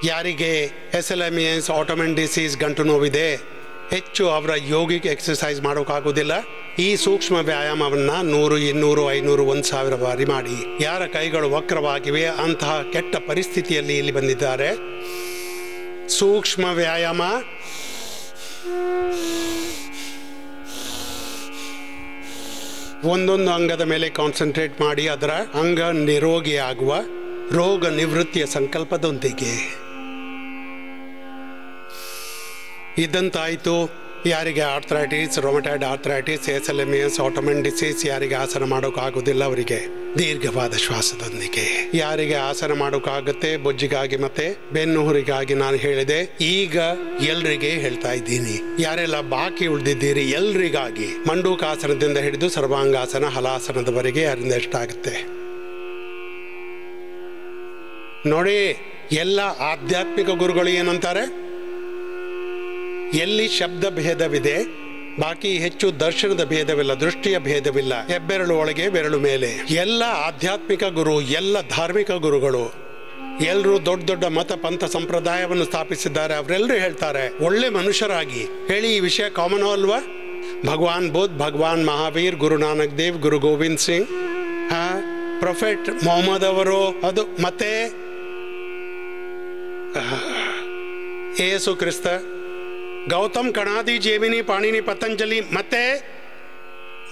ಯಾರಿಗೆ SLMS autoimmune disease ಗಂಟು ನೋವಿದೆ, ಹೆಚ್ಚು ಅವರ ಯೋಗಿಕ್ ಎಕ್ಸಸೈಸ್ ಮಾಡೋಕ್ಕಾಗೋದಿಲ್ಲ, ಈ ಸೂಕ್ಷ್ಮ ವ್ಯಾಯಾಮವನ್ನು 100, 200, 500, 1000 ಬಾರಿ ಮಾಡಿ. ಯಾರ ಕೈಗಳು ವಕ್ರವಾಗಿವೆ ಅಂತಹ ಕೆಟ್ಟ ಪರಿಸ್ಥಿತಿಯಲ್ಲಿ ಇಲ್ಲಿ ಬಂದಿದ್ದಾರೆ. ಸೂಕ್ಷ್ಮ ವ್ಯಾಯಾಮ, ಒಂದೊಂದು ಅಂಗದ ಮೇಲೆ ಕಾನ್ಸಂಟ್ರೇಟ್ ಮಾಡಿ ಅದರ ಅಂಗ ನಿರೋಗಿಯಾಗುವ ರೋಗ ನಿವೃತ್ತಿಯ ಸಂಕಲ್ಪದೊಂದಿಗೆ ಇದ್ದಂತಾಯಿತು. ಯಾರಿಗೆ arthritis, rheumatoid arthritis, SLMS autoimmune disease, ಯಾರಿಗೆ ಆಸನ ಮಾಡೋಕ್ಕಾಗೋದಿಲ್ಲ ಅವರಿಗೆ ದೀರ್ಘವಾದ ಶ್ವಾಸದೊಂದಿಗೆ. ಯಾರಿಗೆ ಆಸನ ಮಾಡೋಕ್ಕಾಗತ್ತೆ ಬೊಜ್ಜಿಗಾಗಿ ಮತ್ತೆ ಬೆನ್ನುಹುರಿಗಾಗಿ ನಾನು ಹೇಳಿದೆ, ಈಗ ಎಲ್ರಿಗೆ ಹೇಳ್ತಾ ಇದ್ದೀನಿ. ಯಾರೆಲ್ಲ ಬಾಕಿ ಉಳಿದಿದ್ದೀರಿ ಎಲ್ರಿಗಾಗಿ ಮಂಡೂಕಾಸನದಿಂದ ಹಿಡಿದು ಸರ್ವಾಂಗಾಸನ, ಹಲಾಸನದವರೆಗೆ ಯಾರಿಂದ ಎಷ್ಟಾಗುತ್ತೆ ನೋಡಿ. ಎಲ್ಲ ಆಧ್ಯಾತ್ಮಿಕ ಗುರುಗಳು ಏನಂತಾರೆ, ಎಲ್ಲಿ ಶಬ್ದ ಭೇದವಿದೆ ಬಾಕಿ ಹೆಚ್ಚು ದರ್ಶನದ ಭೇದವಿಲ್ಲ, ದೃಷ್ಟಿಯ ಭೇದವಿಲ್ಲ, ಹೆಬ್ಬೆರಳು ಒಳಗೆ ಬೆರಳು ಮೇಲೆ. ಎಲ್ಲ ಆಧ್ಯಾತ್ಮಿಕ ಗುರು, ಎಲ್ಲ ಧಾರ್ಮಿಕ ಗುರುಗಳು ಎಲ್ಲರೂ ದೊಡ್ಡ ದೊಡ್ಡ ಮತ ಪಂಥ ಸಂಪ್ರದಾಯವನ್ನು ಸ್ಥಾಪಿಸಿದ್ದಾರೆ. ಅವರೆಲ್ಲರೂ ಹೇಳ್ತಾರೆ ಒಳ್ಳೆ ಮನುಷ್ಯರಾಗಿ ಹೇಳಿ. ಈ ವಿಷಯ ಕಾಮನ್ ಅಲ್ವಾ? ಭಗವಾನ್ ಬುದ್ಧ, ಭಗವಾನ್ ಮಹಾವೀರ್, ಗುರು ನಾನಕ್ ದೇವ್, ಗುರು ಗೋವಿಂದ್ ಸಿಂಗ್, ಪ್ರೊಫೆಟ್ ಮೊಹಮ್ಮದ್ ಅವರು, ಅದು ಮತ್ತೆ ಯೇಸು ಕ್ರಿಸ್ತ, ಗೌತಮ್, ಕಣಾದಿ, ಜೇಮಿನಿ, ಪಾಣಿನಿ, ಪತಂಜಲಿ, ಮತ್ತೆ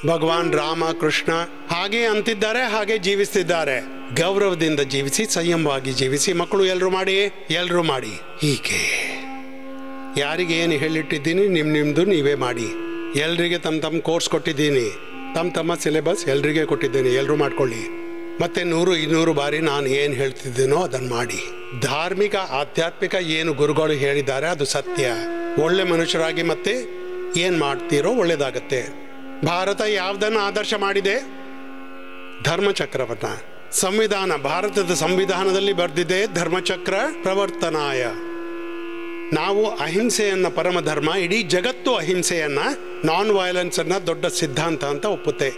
ಭಗವಾನ್ ರಾಮ, ಕೃಷ್ಣ ಹಾಗೆ ಅಂತಿದ್ದಾರೆ, ಹಾಗೆ ಜೀವಿಸ್ತಿದ್ದಾರೆ. ಗೌರವದಿಂದ ಜೀವಿಸಿ, ಸಂಯಮವಾಗಿ ಜೀವಿಸಿ. ಮಕ್ಕಳು ಎಲ್ಲರೂ ಮಾಡಿ. ಹೀಗೆ ಯಾರಿಗೆ ಏನು ಹೇಳಿಟ್ಟಿದ್ದೀನಿ ನಿಮ್ದು ನೀವೇ ಮಾಡಿ. ಎಲ್ರಿಗೆ ತಮ್ಮ ಕೋರ್ಸ್ ಕೊಟ್ಟಿದ್ದೀನಿ, ತಮ್ಮ ಸಿಲೆಬಸ್ ಎಲ್ರಿಗೆ ಕೊಟ್ಟಿದ್ದೀನಿ, ಎಲ್ಲರೂ ಮಾಡ್ಕೊಳ್ಳಿ. ಮತ್ತೆ 100, 200 ಬಾರಿ ನಾನು ಏನು ಹೇಳ್ತಿದ್ದೀನೋ ಅದನ್ನು ಮಾಡಿ. ಧಾರ್ಮಿಕ ಆಧ್ಯಾತ್ಮಿಕ ಏನು ಗುರುಗಳು ಹೇಳಿದ್ದಾರೆ ಅದು ಸತ್ಯ. ಒಳ್ಳೆ ಮನುಷ್ಯರಾಗಿ ಮತ್ತೆ ಏನು ಮಾಡ್ತೀರೋ ಒಳ್ಳೇದಾಗತ್ತೆ. ಭಾರತ ಯಾವುದನ್ನು ಆದರ್ಶ ಮಾಡಿದೆ? ಧರ್ಮಚಕ್ರವನ್ನ. ಸಂವಿಧಾನ, ಭಾರತದ ಸಂವಿಧಾನದಲ್ಲಿ ಬರೆದಿದೆ ಧರ್ಮಚಕ್ರ ಪ್ರವರ್ತನಾಯ. ನಾವು ಅಹಿಂಸೆಯನ್ನ ಪರಮ ಧರ್ಮ, ಇಡೀ ಜಗತ್ತು ಅಹಿಂಸೆಯನ್ನ, ನಾನ್ ವೈಲೆನ್ಸ್ ಅನ್ನ ದೊಡ್ಡ ಸಿದ್ಧಾಂತ ಅಂತ ಒಪ್ಪುತ್ತೆ.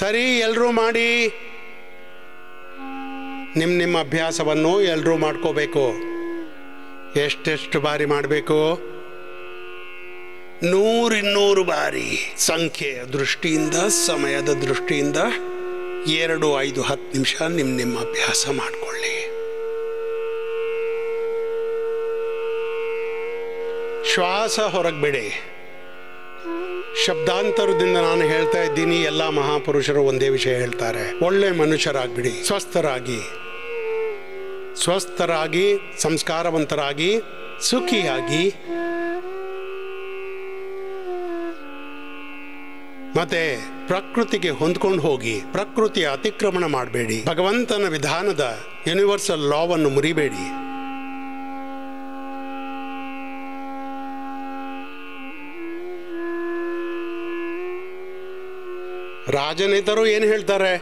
ಸರಿ, ಎಲ್ಲರೂ ಮಾಡಿ. ನಿಮ್ಮ ಅಭ್ಯಾಸವನ್ನು ಎಲ್ಲರೂ ಮಾಡ್ಕೋಬೇಕು. ಎಷ್ಟೆಷ್ಟು ಬಾರಿ ಮಾಡಬೇಕು? 100, 200 ಬಾರಿ. ಸಂಖ್ಯೆಯ ದೃಷ್ಟಿಯಿಂದ, ಸಮಯದ ದೃಷ್ಟಿಯಿಂದ 2, 5, 10 ನಿಮಿಷ ನಿಮ್ಮ ಅಭ್ಯಾಸ ಮಾಡಿಕೊಳ್ಳಿ. ಶ್ವಾಸ ಹೊರಗೆ ಬಿಡಿ. ಶಬ್ದಾಂತರದಿಂದ ನಾನು ಹೇಳ್ತಾ ಇದ್ದೀನಿ. ಎಲ್ಲ ಮಹಾಪುರುಷರು ಒಂದೇ ವಿಷಯ ಹೇಳ್ತಾರೆ, ಒಳ್ಳೆ ಮನುಷ್ಯರಾಗ್ಬಿಡಿ, ಸ್ವಸ್ಥರಾಗಿ, ಸಂಸ್ಕಾರವಂತರಾಗಿ, ಸುಖಿಯಾಗಿ. ಮತ್ತೆ ಪ್ರಕೃತಿಗೆ ಹೊಂದ್ಕೊಂಡು ಹೋಗಿ. ಪ್ರಕೃತಿಯ ಅತಿಕ್ರಮಣ ಮಾಡಬೇಡಿ. ಭಗವಂತನ ವಿಧಾನದ ಯೂನಿವರ್ಸಲ್ ಲಾವನ್ನು ಮುರಿಬೇಡಿ. ರಾಜನೇತರು ಏನು ಹೇಳ್ತಾರೆ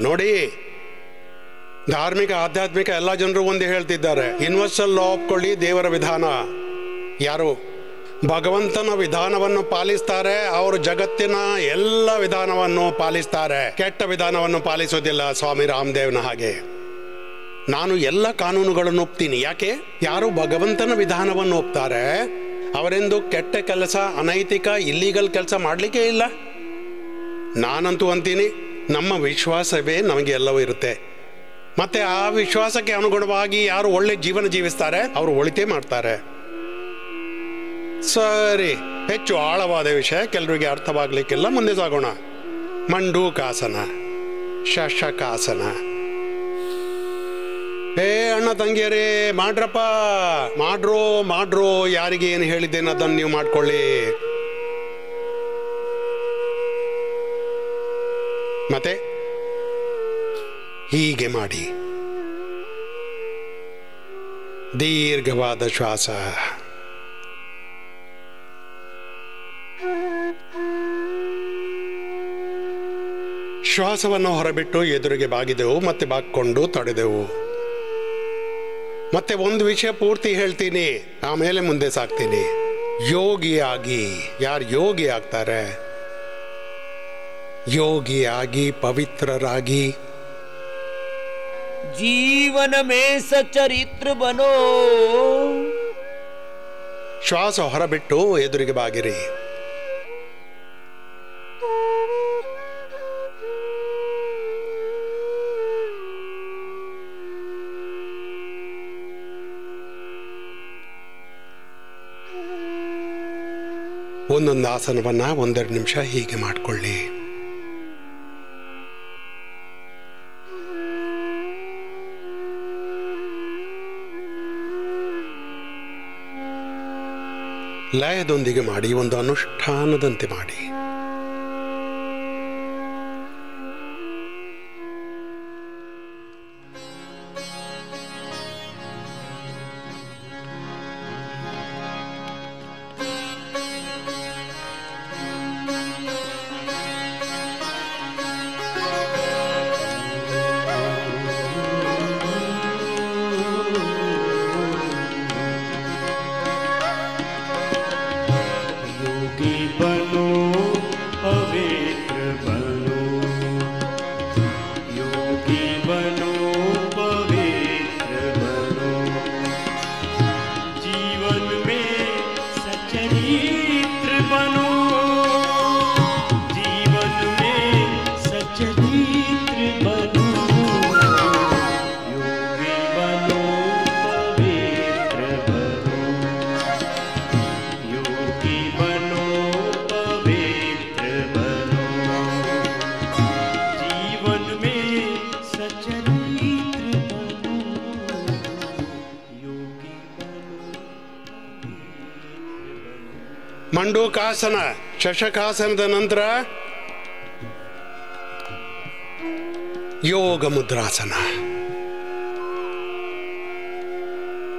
ನೋಡಿ, ಧಾರ್ಮಿಕ ಆಧ್ಯಾತ್ಮಿಕ ಎಲ್ಲ ಜನರು ಒಂದೇ ಹೇಳ್ತಿದ್ದಾರೆ, ಯೂನಿವರ್ಸಲ್ ಲಾ ಒಪ್ಕೊಳ್ಳಿ, ದೇವರ ವಿಧಾನ. ಯಾರು ಭಗವಂತನ ವಿಧಾನವನ್ನು ಪಾಲಿಸ್ತಾರೆ ಅವರು ಜಗತ್ತಿನ ಎಲ್ಲ ವಿಧಾನವನ್ನು ಪಾಲಿಸ್ತಾರೆ, ಕೆಟ್ಟ ವಿಧಾನವನ್ನು ಪಾಲಿಸೋದಿಲ್ಲ. ಸ್ವಾಮಿ ರಾಮದೇವ್ನ ಹಾಗೆ ನಾನು ಎಲ್ಲ ಕಾನೂನುಗಳನ್ನು ಒಪ್ತೀನಿ. ಯಾಕೆ? ಯಾರು ಭಗವಂತನ ವಿಧಾನವನ್ನು ಒಪ್ತಾರೆ ಅವರೆಂದು ಕೆಟ್ಟ ಕೆಲಸ, ಅನೈತಿಕ, ಇಲ್ಲೀಗಲ್ ಕೆಲಸ ಮಾಡಲಿಕ್ಕೆ ಇಲ್ಲ. ನಾನಂತೂ ಅಂತೀನಿ, ನಮ್ಮ ವಿಶ್ವಾಸವೇ ನಮಗೆ ಎಲ್ಲವೂ ಇರುತ್ತೆ. ಮತ್ತೆ ಆ ವಿಶ್ವಾಸಕ್ಕೆ ಅನುಗುಣವಾಗಿ ಯಾರು ಒಳ್ಳೆ ಜೀವನ ಜೀವಿಸ್ತಾರೆ ಅವರು ಒಳಿತೇ ಮಾಡ್ತಾರೆ. ಸರಿ, ಹೆಚ್ಚು ಆಳವಾದ ವಿಷಯ ಕೆಲವರಿಗೆ ಅರ್ಥವಾಗಲಿಕ್ಕಿಲ್ಲ, ಮುಂದೆ ಸಾಗೋಣ. ಮಂಡೂಕಾಸನ, ಶಶಕಾಸನ. ಅಣ್ಣ ತಂಗಿಯರೇ, ಮಾಡ್ರಪ್ಪ, ಮಾಡ್ರೋ. ಯಾರಿಗೆ ಏನು ಹೇಳಿದ್ದೇನೆ ಅದನ್ನು ನೀವು ಮಾಡ್ಕೊಳ್ಳಿ. ಮತ್ತೆ ಹೀಗೆ ಮಾಡಿ. ದೀರ್ಘವಾದ ಶ್ವಾಸ. ಶ್ವಾಸವನ್ನು ಹೊರಬಿಟ್ಟು ಎದುರಿಗೆ ಬಾಗಿದೆವು, ಮತ್ತೆ ಬಾಗಿಕೊಂಡು ತಡೆದೆವು. ಮತ್ತೆ ಒಂದು ವಿಷಯ ಪೂರ್ತಿ ಹೇಳ್ತೀನಿ, ಆಮೇಲೆ ಮುಂದೆ ಸಾಕ್ತೀನಿ. ಯೋಗಿಯಾಗಿ, ಯಾರು ಯೋಗಿ ಆಗ್ತಾರೆ, ಯೋಗಿಯಾಗಿ ಪವಿತ್ರರಾಗಿ जीवन में सचरित्र बनो. ಶ್ವಾಸ ಹೊರಬಿಟ್ಟು ಎದುರಿಗೆ ಬಾಗಿರಿ. ಒಂದೊಂದು ಆಸನವನ್ನ 1-2 ನಿಮಿಷ ಹೀಗೆ ಮಾಡಿಕೊಳ್ಳಿ. ಲಯದೊಂದಿಗೆ ಮಾಡಿ, ಒಂದು ಅನುಷ್ಠಾನದಂತೆ ಮಾಡಿ. ಮಂಡೂಕಾಸನ, ಶಶಕಾಸನದ ನಂತರ ಯೋಗ ಮುದ್ರಾಸನ.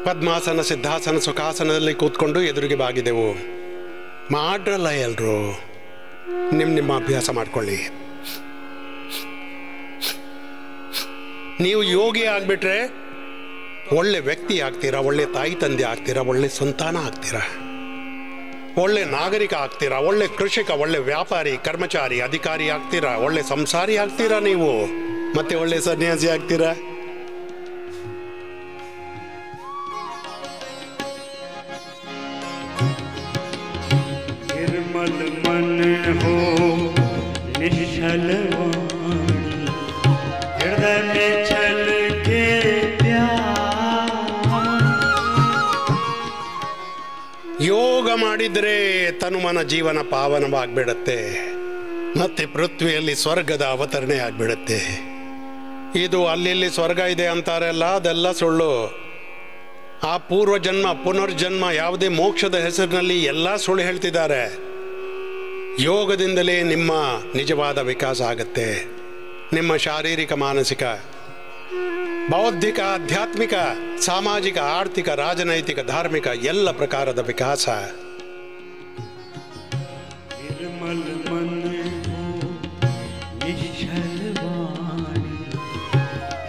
ಪದ್ಮಾಸನ, ಸಿದ್ಧಾಸನ, ಸುಖಾಸನದಲ್ಲಿ ಕೂತ್ಕೊಂಡು ಎದುರಿಗೆ ಬಾಗಿದೆವು. ಮಾಡ್ರಲ್ಲ ಎಲ್ರು, ನಿಮ್ಮ ಅಭ್ಯಾಸ ಮಾಡ್ಕೊಳ್ಳಿ. ನೀವು ಯೋಗಿ ಆಗ್ಬಿಟ್ರೆ ಒಳ್ಳೆ ವ್ಯಕ್ತಿ ಆಗ್ತೀರಾ, ಒಳ್ಳೆ ತಾಯಿ ತಂದೆ ಆಗ್ತೀರಾ, ಒಳ್ಳೆ ಸಂತಾನ ಆಗ್ತೀರಾ, ಒಳ್ಳೆ ನಾಗರಿಕ ಆಗ್ತೀರಾ, ಒಳ್ಳೆ ಕೃಷಿಕ, ಒಳ್ಳೆ ವ್ಯಾಪಾರಿ, ಕರ್ಮಚಾರಿ, ಅಧಿಕಾರಿ ಆಗ್ತೀರಾ, ಒಳ್ಳೆ ಸಂಸಾರಿ ಆಗ್ತೀರಾ, ನೀವು ಮತ್ತೆ ಒಳ್ಳೆ ಸನ್ಯಾಸಿ ಆಗ್ತೀರಾ. ನಿರ್ಮಲ ಮನ ಹೋ ನಿಶ್ಚಲ ಹೃದಯ में छल के ಯೋಗ ಮಾಡಿದ್ರೆ ತನುಮನ ಜೀವನ ಪಾವನವಾಗ್ಬಿಡತ್ತೆ, ಮತ್ತೆ ಪೃಥ್ವಿಯಲ್ಲಿ ಸ್ವರ್ಗದ ಅವತರಣೆ ಆಗ್ಬಿಡತ್ತೆ. ಇದು ಅಲ್ಲಿ ಸ್ವರ್ಗ ಇದೆ ಅಂತಾರಲ್ಲ, ಅದೆಲ್ಲ ಸುಳ್ಳು. ಆ ಪೂರ್ವಜನ್ಮ, ಪುನರ್ಜನ್ಮ, ಯಾವುದೇ ಮೋಕ್ಷದ ಹೆಸರಿನಲ್ಲಿ ಎಲ್ಲ ಸುಳ್ಳು ಹೇಳ್ತಿದ್ದಾರೆ. ಯೋಗದಿಂದಲೇ ನಿಮ್ಮ ನಿಜವಾದ ವಿಕಾಸ ಆಗತ್ತೆ. ನಿಮ್ಮ ಶಾರೀರಿಕ, ಮಾನಸಿಕ, ಬೌದ್ಧಿಕ, ಆಧ್ಯಾತ್ಮಿಕ, ಸಾಮಾಜಿಕ, ಆರ್ಥಿಕ, ರಾಜನೈತಿಕ, ಧಾರ್ಮಿಕ ಎಲ್ಲ ಪ್ರಕಾರದ ವಿಕಾಸ. ನಿರ್ಮಲ ಮನ ನಿಶ್ಚಲ ವಾಣಿ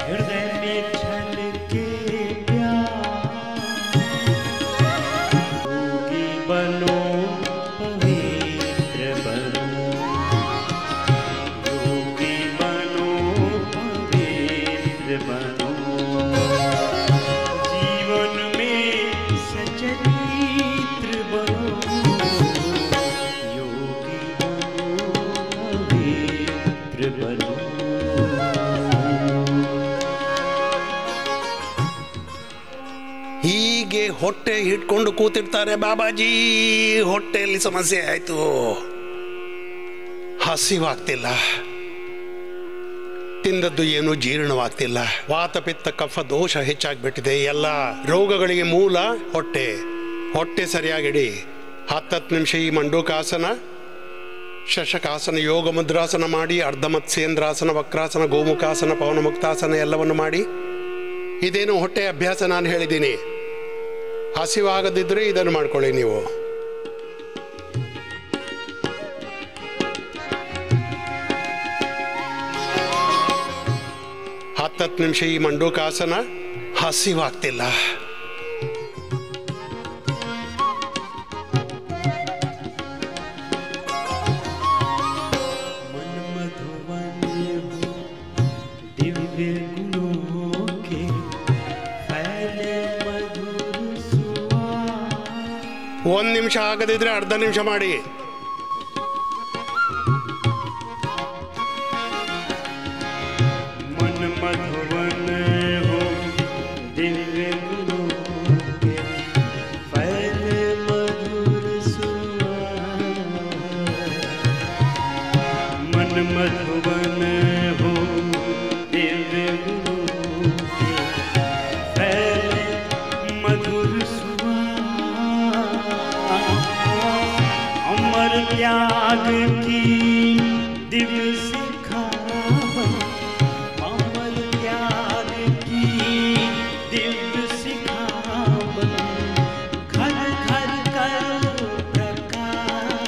ಹೃದಯ में छल के योगी बनो पवित्र बनो, योगी बनो पवित्र बनो, जीवन में सचरित्र बनो, योगी बनो पवित्र बनो. ಹೀಗೆ ಹೊಟ್ಟೆ ಇಟ್ಕೊಂಡು ಕೂತಿರ್ತಾರೆ. ಬಾಬಾಜಿ, ಹೊಟ್ಟೆಯಲ್ಲಿ ಸಮಸ್ಯೆ ಆಯ್ತು, ಹಸಿವಾಗ್ತಿಲ್ಲ, ತಿಂದದ್ದು ಏನು ಜೀರ್ಣವಾಗ್ತಿಲ್ಲ, ವಾತ ಪಿತ್ತ ಕಫ ದೋಷ ಹೆಚ್ಚಾಗ್ಬಿಟ್ಟಿದೆ. ಎಲ್ಲ ರೋಗಗಳಿಗೆ ಮೂಲ ಹೊಟ್ಟೆ. ಹೊಟ್ಟೆ ಸರಿಯಾಗಿಡಿ. 10 ನಿಮಿಷ ಈ ಮಂಡೂಕಾಸನ, ಶಶಕಾಸನ, ಯೋಗ ಮುದ್ರಾಸನ ಮಾಡಿ, ಅರ್ಧ ಮತ್ಸ್ಯೇಂದ್ರಾಸನ, ವಕ್ರಾಸನ, ಗೋಮುಖಾಸನ, ಪವನಮುಕ್ತಾಸನ ಎಲ್ಲವನ್ನು ಮಾಡಿ. ಇದೇನು ಹೊಟ್ಟೆ ಅಭ್ಯಾಸ ನಾನು ಹೇಳಿದ್ದೀನಿ. ಹಸಿವಾಗದಿದ್ರೆ ಇದನ್ನು ಮಾಡ್ಕೊಳ್ಳಿ ನೀವು. ಹತ್ತು ನಿಮಿಷ ಈ ಮಂಡೂಕಾಸನ. ಹಸಿವಾಗ್ತಿಲ್ಲ, मन मधुवन दिव्य गुणों 1 ನಿಮಿಷ ಆಗದಿದ್ರೆ ಅರ್ಧ ನಿಮಿಷ ಮಾಡಿ. मन मधुवन हो दिव्य गुरु के फैले मधुर सुवास. मन मधुवन हो दिव्य गुरु के फैले मधुर सुवास. अमर त्याग की दिव्य सिखावत. अमर त्याग की दिव्य सिखावत. घर घर करो प्रकाश.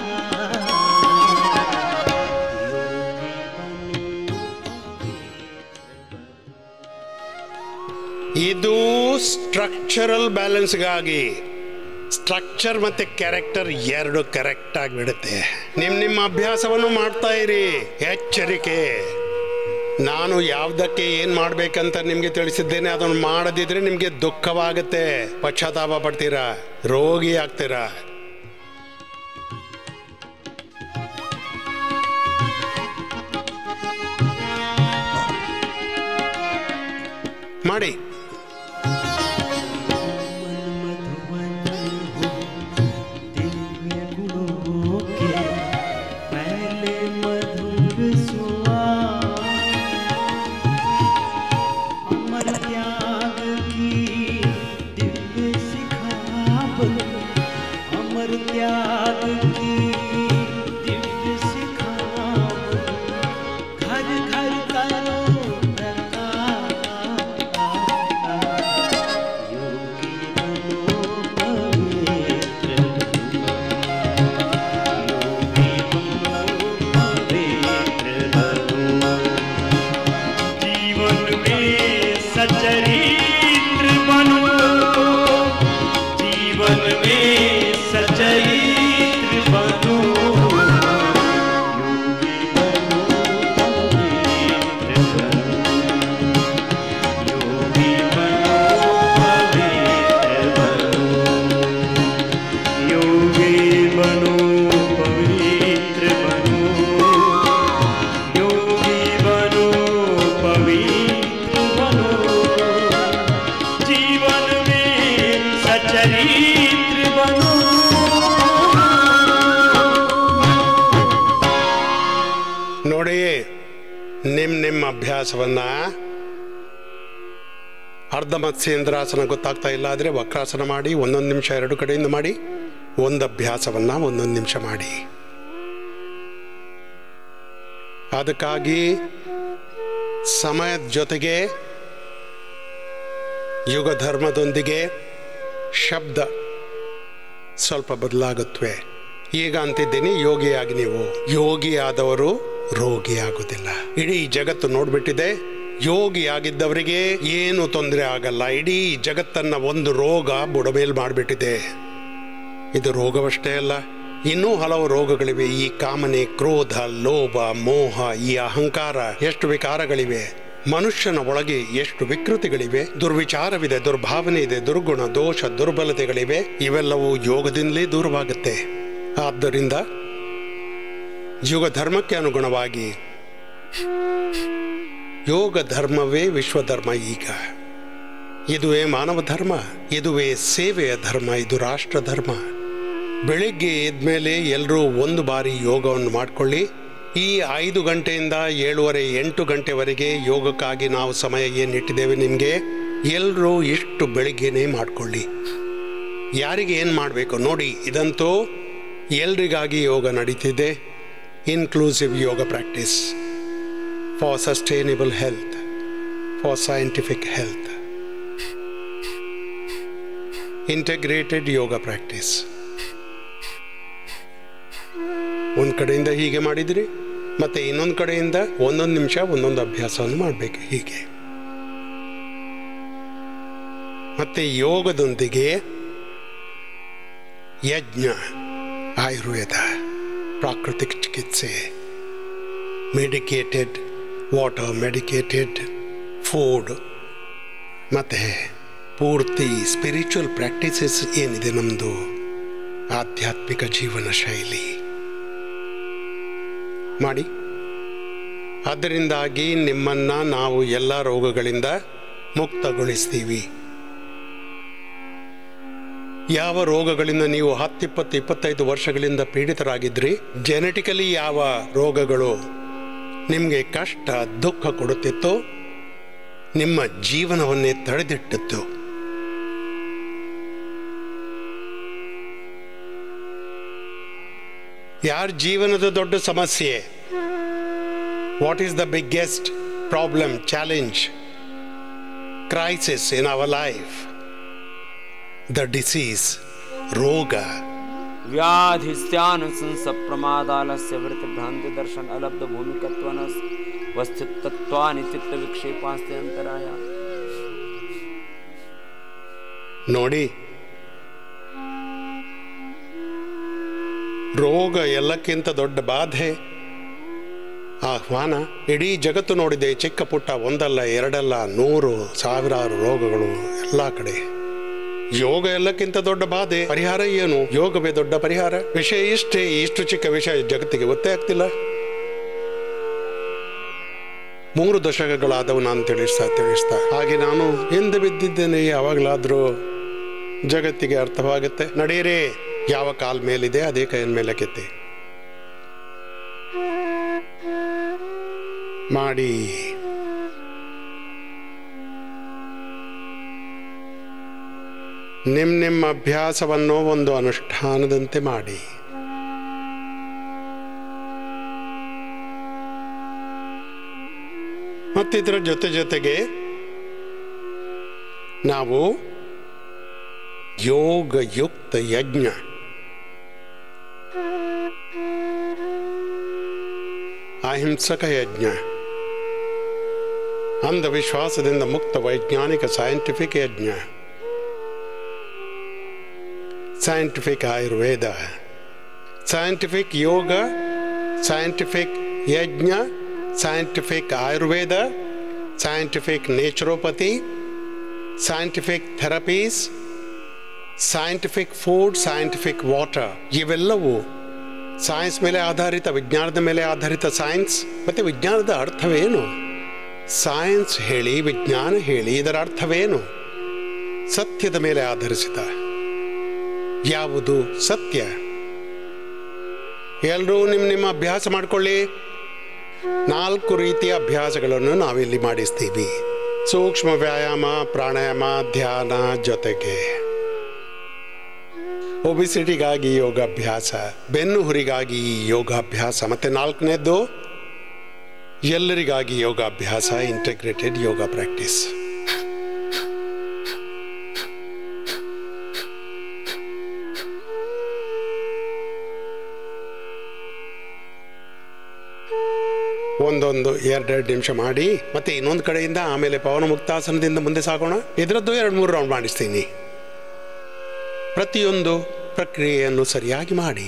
ಇದು ಸ್ಟ್ರಕ್ಚರಲ್ ಬ್ಯಾಲೆನ್ಸ್ಗಾಗಿ. ಸ್ಟ್ರಕ್ಚರ್ ಮತ್ತು ಕ್ಯಾರೆಕ್ಟರ್ ಎರಡು ಕರೆಕ್ಟ್ ಆಗಿಬಿಡುತ್ತೆ. ನಿಮ್ಮ ಅಭ್ಯಾಸವನ್ನು ಮಾಡ್ತಾ ಇರಿ. ಎಚ್ಚರಿಕೆ, ನಾನು ಯಾವುದಕ್ಕೆ ಏನು ಮಾಡಬೇಕಂತ ನಿಮಗೆ ತಿಳಿಸಿದ್ದೇನೆ, ಅದನ್ನು ಮಾಡದಿದ್ರೆ ನಿಮಗೆ ದುಃಖವಾಗುತ್ತೆ, ಪಶ್ಚಾತ್ತಾಪ ಪಡ್ತೀರಾ, ರೋಗಿ ಆಗ್ತೀರಾ. ಮಾಡಿ. ನೋಡಿ, ನಿಮ್ಮ ಅಭ್ಯಾಸವನ್ನ ಅರ್ಧ ಮತ್ಸ್ಯೇಂದ್ರಾಸನ ಗೊತ್ತಾಗ್ತಾ ಇಲ್ಲ ಆದರೆ ವಕ್ರಾಸನ ಮಾಡಿ. 1 ನಿಮಿಷ 2 ಕಡೆಯಿಂದ ಮಾಡಿ. ಒಂದು ಅಭ್ಯಾಸವನ್ನ 1 ನಿಮಿಷ ಮಾಡಿ. ಅದಕ್ಕಾಗಿ ಸಮಯದ ಜೊತೆಗೆ ಯುಗ ಧರ್ಮದೊಂದಿಗೆ ಶಬ್ದ ಸ್ವಲ್ಪ ಬದಲಾಗುತ್ತವೆ. ಈಗ ಅಂತಿದ್ದೀನಿ, ಯೋಗಿಯಾಗಿ ನೀವು. ಯೋಗಿಯಾದವರು ರೋಗಿಯಾಗುವುದಿಲ್ಲ. ಇಡೀ ಜಗತ್ತು ನೋಡ್ಬಿಟ್ಟಿದೆ, ಯೋಗಿಯಾಗಿದ್ದವರಿಗೆ ಏನು ತೊಂದರೆ ಆಗಲ್ಲ. ಇಡೀ ಜಗತ್ತನ್ನ ಒಂದು ರೋಗ ಬುಡಮೇಲ್ ಮಾಡಿಬಿಟ್ಟಿದೆ. ಇದು ರೋಗವಷ್ಟೇ ಅಲ್ಲ, ಇನ್ನೂ ಹಲವು ರೋಗಗಳಿವೆ. ಈ ಕಾಮನೆ, ಕ್ರೋಧ, ಲೋಭ, ಮೋಹ, ಈ ಅಹಂಕಾರ, ಎಷ್ಟು ವಿಕಾರಗಳಿವೆ. ಮನುಷ್ಯನ ಒಳಗೆ ಎಷ್ಟು ವಿಕೃತಿಗಳಿವೆ. ದುರ್ವಿಚಾರವಿದೆ, ದುರ್ಭಾವನೆ ಇದೆ, ದುರ್ಗುಣ, ದೋಷ, ದುರ್ಬಲತೆಗಳಿವೆ. ಇವೆಲ್ಲವೂ ಯೋಗದಿಂದಲೇ ದೂರವಾಗುತ್ತೆ. ಆದ್ದರಿಂದ ಯುಗ ಧರ್ಮಕ್ಕೆ ಅನುಗುಣವಾಗಿ ಯೋಗ ಧರ್ಮವೇ ವಿಶ್ವಧರ್ಮ. ಈಗ ಇದುವೇ ಮಾನವ ಧರ್ಮ, ಇದುವೇ ಸೇವೆಯ ಧರ್ಮ, ಇದು ರಾಷ್ಟ್ರ ಧರ್ಮ. ಬೆಳಿಗ್ಗೆ ಎದ್ಮೇಲೆ ಎಲ್ಲರೂ ಒಂದು ಬಾರಿ ಯೋಗವನ್ನು ಮಾಡಿಕೊಳ್ಳಿ. ಈ 5 ಗಂಟೆಯಿಂದ 7:30, 8 ಗಂಟೆವರೆಗೆ ಯೋಗಕ್ಕಾಗಿ ನಾವು ಸಮಯ ಏನಿಟ್ಟಿದ್ದೇವೆ ನಿಮಗೆ, ಎಲ್ಲರೂ ಇಷ್ಟು ಬೆಳಿಗ್ಗೆನೇ ಮಾಡಿಕೊಳ್ಳಿ. ಯಾರಿಗೆ ಏನು ಮಾಡಬೇಕು ನೋಡಿ. ಇದಂತೂ ಎಲ್ರಿಗಾಗಿ ಯೋಗ ನಡೀತಿದೆ. Inclusive yoga practice for sustainable health, for scientific health, integrated yoga practice. ಒಂದು ಕಡೆಯಿಂದ ಹೀಗೆ ಮಾಡಿದ್ರಿ, ಮತ್ತೆ ಇನ್ನೊಂದು ಕಡೆಯಿಂದ 1 ನಿಮಿಷ ಒಂದೊಂದು ಅಭ್ಯಾಸವನ್ನು ಮಾಡಬೇಕು ಹೀಗೆ. ಮತ್ತೆ ಯೋಗದೊಂದಿಗೆ ಯಜ್ಞ, ಆಯುರ್ವೇದ, ಪ್ರಾಕೃತಿಕ ಚಿಕಿತ್ಸೆ, ಮೆಡಿಕೇಟೆಡ್ ವಾಟರ್, ಮೆಡಿಕೇಟೆಡ್ ಫುಡ್, ಮತ್ತು ಪೂರ್ತಿ ಸ್ಪಿರಿಚುವಲ್ ಪ್ರಾಕ್ಟೀಸಸ್ ಏನಿದೆ ನಮ್ಮದು, ಆಧ್ಯಾತ್ಮಿಕ ಜೀವನ ಶೈಲಿ ಮಾಡಿ. ಅದರಿಂದಾಗಿ ನಿಮ್ಮನ್ನು ನಾವು ಎಲ್ಲ ರೋಗಗಳಿಂದ ಮುಕ್ತಗೊಳಿಸ್ತೀವಿ. ಯಾವ ರೋಗಗಳಿಂದ ನೀವು 10, 20, 25 ವರ್ಷಗಳಿಂದ ಪೀಡಿತರಾಗಿದ್ರಿ, ಜೆನೆಟಿಕಲಿ ಯಾವ ರೋಗಗಳು ನಿಮಗೆ ಕಷ್ಟ ದುಃಖ ಕೊಡುತ್ತಿತ್ತು, ನಿಮ್ಮ ಜೀವನವನ್ನೇ ತಡೆದಿಟ್ಟಿತ್ತು. ಯಾರ ಜೀವನದ ದೊಡ್ಡ ಸಮಸ್ಯೆ? What is the biggest problem, challenge, crisis in our life? The disease, ರೋಗ. ವ್ಯಾಧಿಸ್ಯಾನ ಸಂಸ ಪ್ರಮಾದಾಲಸ್ಯ ವೃತ್ತಿ ಭ್ರಾಂತಿ ದರ್ಶನ ಅಲಬ್ಧ ಭೂಮಿಕತ್ವನ ವಸ್ತಿತ್ವಾನಿ ಚಿತ್ತ ವಿಕ್ಷೇಪಾಸ್ತಿ ಅಂತರಾಯ. ನೋಡಿ, ರೋಗ ಎಲ್ಲಕ್ಕಿಂತ ದೊಡ್ಡ ಬಾಧೆ, ಆಹ್ವಾನ. ಇಡೀ ಜಗತ್ತು ನೋಡಿದೆ, ಚಿಕ್ಕ ಪುಟ್ಟ ಒಂದಲ್ಲ ಎರಡಲ್ಲ 100 ಸಾವಿರಾರು ರೋಗಗಳು ಎಲ್ಲ ಕಡೆ. ಯೋಗ ಎಲ್ಲಕ್ಕಿಂತ ದೊಡ್ಡ ಬಾಧೆ. ಪರಿಹಾರ ಏನು? ಯೋಗವೇ ದೊಡ್ಡ ಪರಿಹಾರ. ವಿಷಯ ಇಷ್ಟೇ, ಇಷ್ಟು ಚಿಕ್ಕ ವಿಷಯ ಜಗತ್ತಿಗೆ ಗೊತ್ತೇ ಆಗ್ತಿಲ್ಲ. 3 ದಶಕಗಳಾದವು ನಾನು ತಿಳಿಸ್ತಾ ಹಾಗೆ ನಾನು ಹಿಂದೆ ಬಿದ್ದಿದ್ದೇನೆ. ಯಾವಾಗಲಾದರೂ ಜಗತ್ತಿಗೆ ಅರ್ಥವಾಗುತ್ತೆ. ನಡೆಯಿರಿ, ಯಾವ ಕಾಲ ಮೇಲಿದೆ ಅದೇ ಕೈಯ ಮೇಲೆ ಕೆತ್ತಿ ಮಾಡಿ. ನಿಮ್ಮ ಅಭ್ಯಾಸವನ್ನು ಒಂದು ಅನುಷ್ಠಾನದಂತೆ ಮಾಡಿ. ಮತ್ತಿದರ ಜೊತೆಗೆ ನಾವು ಯೋಗಯುಕ್ತ ಯಜ್ಞ, ಅಹಿಂಸಕ ಯಜ್ಞ, ಅಂಧವಿಶ್ವಾಸದಿಂದ ಮುಕ್ತ ವೈಜ್ಞಾನಿಕ ಸೈಂಟಿಫಿಕ್ ಯಜ್ಞ, scientific Ayurveda, scientific yoga, scientific ಯಜ್ಞ, scientific Ayurveda, scientific naturopathy, scientific therapies, scientific food, scientific water. ಇವೆಲ್ಲವೂ ಸೈನ್ಸ್ ಮೇಲೆ ಆಧಾರಿತ, ವಿಜ್ಞಾನದ ಮೇಲೆ ಆಧಾರಿತ ಸೈನ್ಸ್. ಮತ್ತು ವಿಜ್ಞಾನದ ಅರ್ಥವೇನು? ಸೈನ್ಸ್ ಹೇಳಿ, ವಿಜ್ಞಾನ ಹೇಳಿ, ಇದರ ಅರ್ಥವೇನು? ಸತ್ಯದ ಮೇಲೆ ಆಧರಿಸಿದ. ಯಾವುದು ಸತ್ಯ? ಎಲ್ಲರೂ ನಿಮ್ಮ ಅಭ್ಯಾಸ ಮಾಡಿಕೊಳ್ಳಿ. 4 ರೀತಿಯ ಅಭ್ಯಾಸಗಳನ್ನು ನಾವಿಲ್ಲಿ ಮಾಡಿಸ್ತೀವಿ. ಸೂಕ್ಷ್ಮ ವ್ಯಾಯಾಮ, ಪ್ರಾಣಾಯಾಮ, ಧ್ಯಾನ, ಜೊತೆಗೆ ಒಬಿಸಿಟಿಗಾಗಿ ಯೋಗಾಭ್ಯಾಸ, ಬೆನ್ನು ಹುರಿಗಾಗಿ ಯೋಗಾಭ್ಯಾಸ, ಮತ್ತು 4ನೇದ್ದು ಎಲ್ಲರಿಗಾಗಿ ಯೋಗಾಭ್ಯಾಸ, ಇಂಟಿಗ್ರೇಟೆಡ್ ಯೋಗ ಪ್ರಾಕ್ಟೀಸ್. ಒಂದೊಂದು 2 ನಿಮಿಷ ಮಾಡಿ, ಮತ್ತೆ ಇನ್ನೊಂದು ಕಡೆಯಿಂದ ಆಮೇಲೆ ಪವನ ಮುಕ್ತಾಸನದಿಂದ ಮುಂದೆ ಸಾಗೋಣ. ಇದರದ್ದು 2-3 ರೌಂಡ್ ಮಾಡಿಸ್ತೀನಿ. ಪ್ರತಿಯೊಂದು ಪ್ರಕ್ರಿಯೆಯನ್ನು ಸರಿಯಾಗಿ ಮಾಡಿ.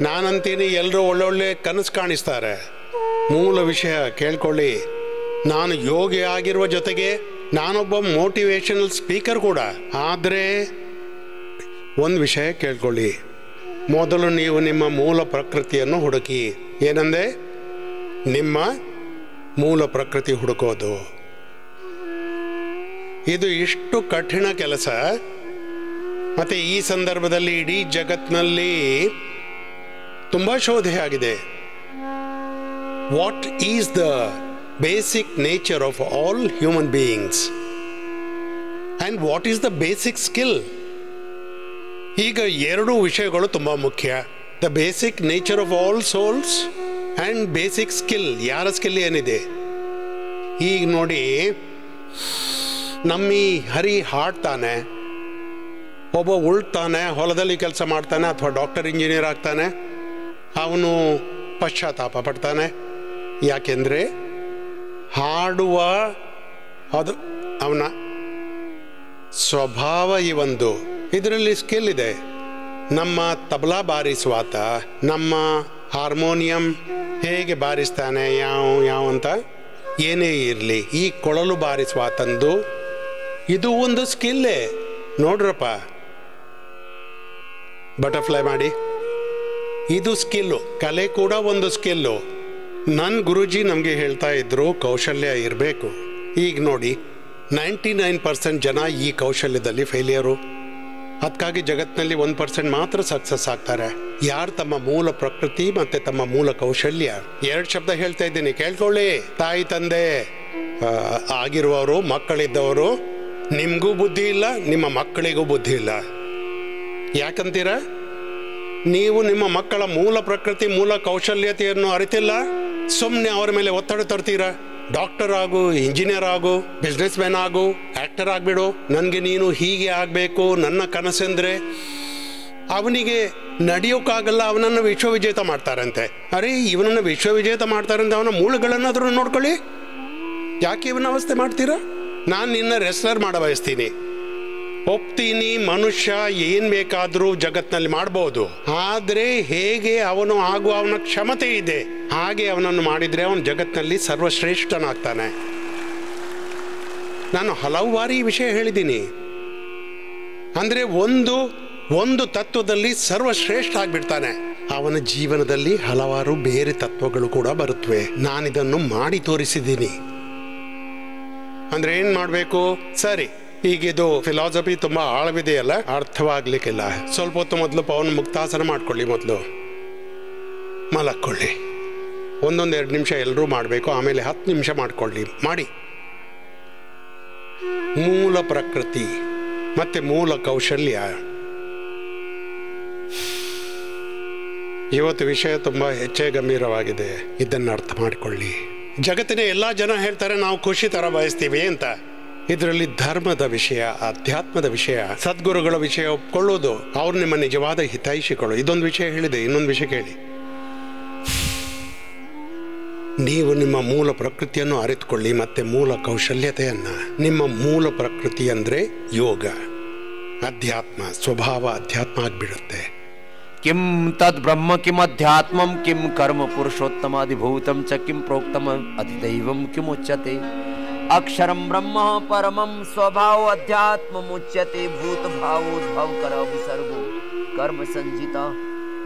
ನಾನಂತೀನಿ, ಎಲ್ಲರೂ ಒಳ್ಳೊಳ್ಳೆ ಕನಸು ಕಾಣಿಸ್ತಾರೆ. ಮೂಲ ವಿಷಯ ಕೇಳ್ಕೊಳ್ಳಿ. ನಾನು ಯೋಗಿ ಆಗಿರುವ ಜೊತೆಗೆ ನಾನೊಬ್ಬ ಮೋಟಿವೇಶನಲ್ ಸ್ಪೀಕರ್ ಕೂಡ. ಆದರೆ ಒಂದು ವಿಷಯ ಕೇಳ್ಕೊಳ್ಳಿ, ಮೊದಲು ನೀವು ನಿಮ್ಮ ಮೂಲ ಪ್ರಕೃತಿಯನ್ನು ಹುಡುಕಿ. ಏನಂದೆ? ನಿಮ್ಮ ಮೂಲ ಪ್ರಕೃತಿ ಹುಡುಕೋದು. ಇದು ಇಷ್ಟು ಕಠಿಣ ಕೆಲಸ. ಮತ್ತು ಈ ಸಂದರ್ಭದಲ್ಲಿ ಇಡೀ ಜಗತ್ತಿನಲ್ಲಿ ತುಂಬ ಶೋಧೆ ಆಗಿದೆ. What is the basic nature of all human beings and what is the basic skill? ಈಗ 2 ವಿಷಯಗಳು ತುಂಬ ಮುಖ್ಯ. The basic nature of all souls and basic skill. ಯಾರ ಸ್ಕಿಲ್ ಏನಿದೆ? ಈಗ ನೋಡಿ, ನಮ್ಮಿ ಹರಿ ಹಾಡ್ತಾನೆ, ಒಬ್ಬ ಉಳ್ತಾನೆ, ಹೊಲದಲ್ಲಿ ಕೆಲಸ ಮಾಡ್ತಾನೆ, ಅಥವಾ ಡಾಕ್ಟರ್ ಇಂಜಿನಿಯರ್ ಆಗ್ತಾನೆ, ಅವನು ಪಶ್ಚಾತ್ತಾಪ ಪಡ್ತಾನೆ. ಯಾಕೆಂದರೆ ಹಾಡುವ ಅದು ಅವನ ಸ್ವಭಾವ. ಒಂದು ಇದರಲ್ಲಿ ಸ್ಕಿಲ್ ಇದೆ. ನಮ್ಮ ತಬಲಾ ಬಾರಿಸುವಾತ, ನಮ್ಮ ಹಾರ್ಮೋನಿಯಂ ಹೇಗೆ ಬಾರಿಸ್ತಾನೆ, ಯಾವ ಅಂತ ಏನೇ ಇರಲಿ, ಈ ಕೊಳಲು ಬಾರಿಸುವಾತಂದು ಇದು ಒಂದು ಸ್ಕಿಲ್ಲೇ. ನೋಡ್ರಪ್ಪ, ಬಟರ್ಫ್ಲೈ ಮಾಡಿ, ಇದು ಸ್ಕಿಲ್ಲು. ಕಲೆ ಕೂಡ ಒಂದು ಸ್ಕಿಲ್ಲು. ನನ್ನ ಗುರುಜಿ ನಮಗೆ ಹೇಳ್ತಾ ಇದ್ರು ಕೌಶಲ್ಯ ಇರಬೇಕು. ಈಗ ನೋಡಿ 99% ಜನ ಈ ಕೌಶಲ್ಯದಲ್ಲಿ ಫೇಲಿಯರು. ಅದಕ್ಕಾಗಿ ಜಗತ್ತಿನಲ್ಲಿ 1% ಮಾತ್ರ ಸಕ್ಸಸ್ ಆಗ್ತಾರೆ. ಯಾರು ತಮ್ಮ ಮೂಲ ಪ್ರಕೃತಿ ಮತ್ತು ತಮ್ಮ ಮೂಲ ಕೌಶಲ್ಯ, 2 ಶಬ್ದ ಹೇಳ್ತಾ ಇದ್ದೀನಿ ಕೇಳ್ಕೊಳ್ಳಿ. ತಾಯಿ ತಂದೆ ಆಗಿರುವವರು, ಮಕ್ಕಳಿದ್ದವರು, ನಿಮಗೂ ಬುದ್ಧಿ ಇಲ್ಲ, ನಿಮ್ಮ ಮಕ್ಕಳಿಗೂ ಬುದ್ಧಿ ಇಲ್ಲ. ಯಾಕಂತೀರ? ನೀವು ನಿಮ್ಮ ಮಕ್ಕಳ ಮೂಲ ಪ್ರಕೃತಿ, ಮೂಲ ಕೌಶಲ್ಯತೆಯನ್ನು ಅರಿತಿಲ್ಲ. ಸುಮ್ಮನೆ ಅವರ ಮೇಲೆ ಒತ್ತಡ ತರ್ತೀರಾ. ಡಾಕ್ಟರ್ ಆಗು, ಇಂಜಿನಿಯರ್ ಆಗು, ಬಿಸ್ನೆಸ್ ಮ್ಯಾನ್ ಆಗು, ಆ್ಯಕ್ಟರ್ ಆಗಿಬಿಡು, ನನಗೆ ನೀನು ಹೀಗೆ ಆಗಬೇಕು, ನನ್ನ ಕನಸೆಂದರೆ. ಅವನಿಗೆ ನಡೆಯೋಕ್ಕಾಗಲ್ಲ, ಅವನನ್ನು ವಿಶ್ವವಿಜೇತ ಮಾಡ್ತಾರಂತೆ. ಅರೆ, ಇವನನ್ನು ವಿಶ್ವವಿಜೇತ ಮಾಡ್ತಾರಂತೆ, ಅವನ ಮೂಲಗಳನ್ನಾದರೂ ನೋಡ್ಕೊಳ್ಳಿ. ಯಾಕೆ ಇವನ ಅವಸ್ಥೆ ಮಾಡ್ತೀರಾ? ನಾನು ನಿನ್ನ ರೆಸ್ಲರ್ ಮಾಡ ಬಯಸ್ತೀನಿ, ಒಪ್ತೀನಿ. ಮನುಷ್ಯ ಏನು ಬೇಕಾದರೂ ಜಗತ್ತಿನಲ್ಲಿ ಮಾಡ್ಬೋದು. ಆದರೆ ಹೇಗೆ ಅವನು ಆಗುವ ಅವನ ಕ್ಷಮತೆ ಇದೆ, ಹಾಗೆ ಅವನನ್ನು ಮಾಡಿದರೆ ಅವನು ಜಗತ್ತಿನಲ್ಲಿ ಸರ್ವಶ್ರೇಷ್ಠನಾಗ್ತಾನೆ. ನಾನು ಹಲವು ಬಾರಿ ಈ ವಿಷಯ ಹೇಳಿದ್ದೀನಿ. ಅಂದರೆ ಒಂದು ತತ್ವದಲ್ಲಿ ಸರ್ವಶ್ರೇಷ್ಠ ಆಗಿಬಿಡ್ತಾನೆ. ಅವನ ಜೀವನದಲ್ಲಿ ಹಲವಾರು ಬೇರೆ ತತ್ವಗಳು ಕೂಡ ಬರುತ್ತವೆ. ನಾನಿದನ್ನು ಮಾಡಿ ತೋರಿಸಿದ್ದೀನಿ. ಅಂದರೆ ಏನು ಮಾಡಬೇಕು? ಸರಿ, ಈಗಿದು ಫಿಲಾಸಫಿ ತುಂಬ ಆಳವಿದೆಯಲ್ಲ, ಅರ್ಥವಾಗ್ಲಿಕ್ಕಿಲ್ಲ. ಸ್ವಲ್ಪ ಹೊತ್ತು ಮೊದಲು ಪವನ್ ಮುಕ್ತಾಸನ ಮಾಡ್ಕೊಳ್ಳಿ, ಮೊದಲು ಮಲಕ್ಕೊಳ್ಳಿ. 1-2 ನಿಮಿಷ ಎಲ್ಲರೂ ಮಾಡಬೇಕು, ಆಮೇಲೆ 10 ನಿಮಿಷ ಮಾಡ್ಕೊಳ್ಳಿ. ಮಾಡಿ. ಮೂಲ ಪ್ರಕೃತಿ ಮತ್ತೆ ಮೂಲ ಕೌಶಲ್ಯ. ಇವತ್ತು ವಿಷಯ ತುಂಬ ಹೆಚ್ಚೇ ಗಂಭೀರವಾಗಿದೆ. ಇದನ್ನು ಅರ್ಥ ಮಾಡಿಕೊಳ್ಳಿ. ಜಗತ್ತಿನ ಎಲ್ಲ ಜನ ಹೇಳ್ತಾರೆ ನಾವು ಖುಷಿ ತರ ಬಯಸ್ತೀವಿ ಅಂತ. ಇದರಲ್ಲಿ ಧರ್ಮದ ವಿಷಯ, ಅಧ್ಯಾತ್ಮದ ವಿಷಯ, ಸದ್ಗುರುಗಳ ವಿಷಯ ಒಪ್ಕೊಳ್ಳೋದು, ಅವ್ರು ನಿಮ್ಮ ನಿಜವಾದ ಹಿತೈಷಿಗಳು. ಇದೊಂದು ವಿಷಯ ಹೇಳಿದೆ. ಇನ್ನೊಂದು ವಿಷಯ ಕೇಳಿ. ನೀವು ನಿಮ್ಮ ಮೂಲ ಪ್ರಕೃತಿಯನ್ನು ಅರಿತುಕೊಳ್ಳಿ, ಮತ್ತೆ ಮೂಲ ಕೌಶಲ್ಯತೆಯನ್ನ. ನಿಮ್ಮ ಮೂಲ ಪ್ರಕೃತಿ ಅಂದ್ರೆ ಯೋಗ, ಅಧ್ಯಾತ್ಮ, ಸ್ವಭಾವ ಅಧ್ಯಾತ್ಮ ಆಗ್ಬಿಡುತ್ತೆ. किम तद ब्रह्म किम अध्यात्मम किम कर्म पुरुषोत्तमाधिभूतम च किम प्रोक्तम अधिदैवम किम उच्यते अक्षरम ब्रह्म परमम स्वभाव अध्यात्मम उच्यते भूत भावोद्भव कर विसर्गो कर्म संजिता.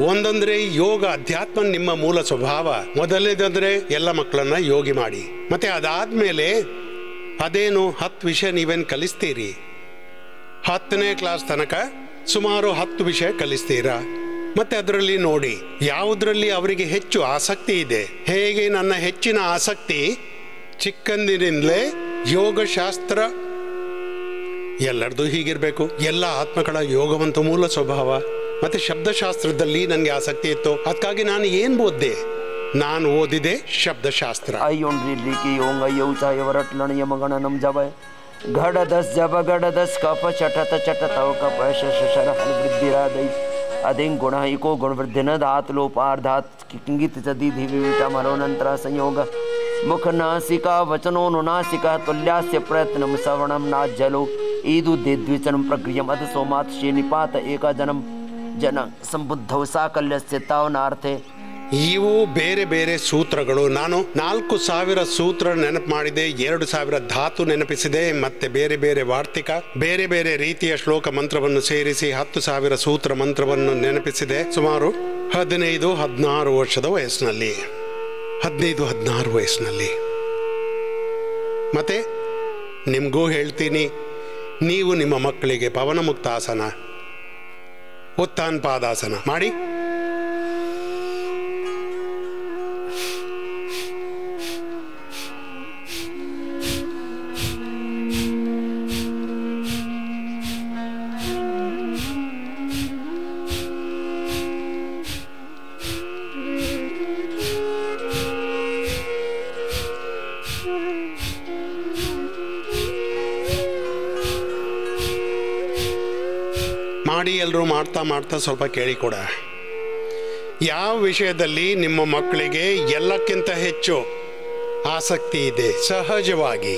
ಒಂದಂದ್ರೆ ಯೋಗ, ಅಧ್ಯಾತ್ಮ ನಿಮ್ಮ ಮೂಲ ಸ್ವಭಾವ. ಮೊದಲನೇದಂದ್ರೆ ಎಲ್ಲ ಮಕ್ಕಳನ್ನ ಯೋಗಿ ಮಾಡಿ. ಮತ್ತೆ ಅದಾದ್ಮೇಲೆ ಅದೇನು 10 ವಿಷಯ ನೀವೇನು ಕಲಿಸ್ತೀರಿ. 10ನೇ ಕ್ಲಾಸ್ ತನಕ ಸುಮಾರು 10 ವಿಷಯ ಕಲಿಸ್ತೀರಾ. ಮತ್ತೆ ಅದರಲ್ಲಿ ನೋಡಿ ಯಾವುದರಲ್ಲಿ ಅವರಿಗೆ ಹೆಚ್ಚು ಆಸಕ್ತಿ ಇದೆ. ಹೇಗೆ ನನ್ನ ಹೆಚ್ಚಿನ ಆಸಕ್ತಿ ಚಿಕ್ಕಂದಿನಿಂದಲೇ ಯೋಗಶಾಸ್ತ್ರ ಎಲ್ಲರದು ಹೀಗಿರಬೇಕು. ಎಲ್ಲ ಆತ್ಮಗಳ ಯೋಗವಂತ ಮೂಲ ಸ್ವಭಾವ. ಮತ್ತೆ ಶಬ್ದಶಾಸ್ತ್ರದಲ್ಲಿ ನನಗೆ ಆಸಕ್ತಿ ಇತ್ತು. ಅದಕ್ಕಾಗಿ ನಾನು ಏನು ಓದಿದೆ? ನಾನು ಓದಿದೆ ಶಬ್ದಶಾಸ್ತ್ರ. घड़ 10 जब घड़ 10 कप चटत चटत कप शर हल वृद्धिरादय अधिं गुण इको गुण वृद्धिन धात लोपार्धात किंगित चदी धीविटा मरोनंतर संयोग मुख नासिका वचनो नुनासिका तुल्यास्य प्रयत्नम सवर्णम नाज्जलो ईदु द्विचनम प्रक्रियम अध सोमात् श्रीनिपात एका जनम जन संबुद्धौ साकल्यस्य तावनार्थे. ಇವು ಬೇರೆ ಬೇರೆ ಸೂತ್ರಗಳು. ನಾನು 4000 ಸೂತ್ರ ನೆನಪು ಮಾಡಿದೆ, 2000 ಧಾತು ನೆನಪಿಸಿದೆ, ಮತ್ತೆ ಬೇರೆ ಬೇರೆ ವಾರ್ತಿಕ, ಬೇರೆ ಬೇರೆ ರೀತಿಯ ಶ್ಲೋಕ ಮಂತ್ರವನ್ನು ಸೇರಿಸಿ 10,000 ಸೂತ್ರ ಮಂತ್ರವನ್ನು ನೆನಪಿಸಿದೆ. ಸುಮಾರು 15-16 ವರ್ಷದ ವಯಸ್ಸಿನಲ್ಲಿ, 15-16 ವಯಸ್ಸಿನಲ್ಲಿ. ಮತ್ತೆ ನಿಮಗೂ ಹೇಳ್ತೀನಿ, ನೀವು ನಿಮ್ಮ ಮಕ್ಕಳಿಗೆ ಪವನ ಮುಕ್ತಾಸನ, ಉತ್ತಾನಪಾದಾಸನ ಮಾಡಿ. ಮಾಡಿ ಎಲ್ಲರೂ ಮಾಡ್ತಾ ಮಾಡ್ತಾ ಸ್ವಲ್ಪ ಕೇಳಿ ಕೂಡ. ಯಾವ ವಿಷಯದಲ್ಲಿ ನಿಮ್ಮ ಮಕ್ಕಳಿಗೆ ಎಲ್ಲಕ್ಕಿಂತ ಹೆಚ್ಚು ಆಸಕ್ತಿ ಇದೆ? ಸಹಜವಾಗಿ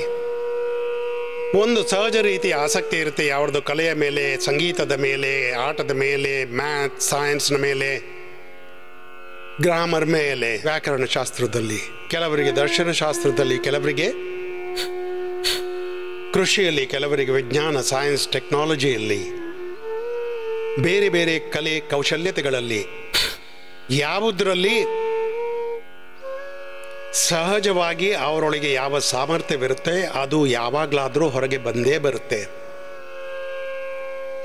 ಒಂದು ಸಹಜ ರೀತಿಯ ಆಸಕ್ತಿ ಇರುತ್ತೆ. ಯಾವ್ದು ಕಲೆಯ ಮೇಲೆ, ಸಂಗೀತದ ಮೇಲೆ, ಆಟದ ಮೇಲೆ, ಮ್ಯಾಥ್ ಸೈನ್ಸ್ನ ಮೇಲೆ, ಗ್ರಾಮರ್ ಮೇಲೆ, ವ್ಯಾಕರಣ ಶಾಸ್ತ್ರದಲ್ಲಿ, ಕೆಲವರಿಗೆ ದರ್ಶನ ಶಾಸ್ತ್ರದಲ್ಲಿ, ಕೆಲವರಿಗೆ ಕೃಷಿಯಲ್ಲಿ, ಕೆಲವರಿಗೆ ವಿಜ್ಞಾನ, ಸೈನ್ಸ್, ಟೆಕ್ನಾಲಜಿಯಲ್ಲಿ, ಬೇರೆ ಬೇರೆ ಕಲೆ ಕೌಶಲ್ಯತೆಗಳಲ್ಲಿ ಯಾವುದರಲ್ಲಿ ಸಹಜವಾಗಿ ಅವರೊಳಗೆ ಯಾವ ಸಾಮರ್ಥ್ಯವಿರುತ್ತೆ ಅದು ಯಾವಾಗಲಾದರೂ ಹೊರಗೆ ಬಂದೇ ಬರುತ್ತೆ.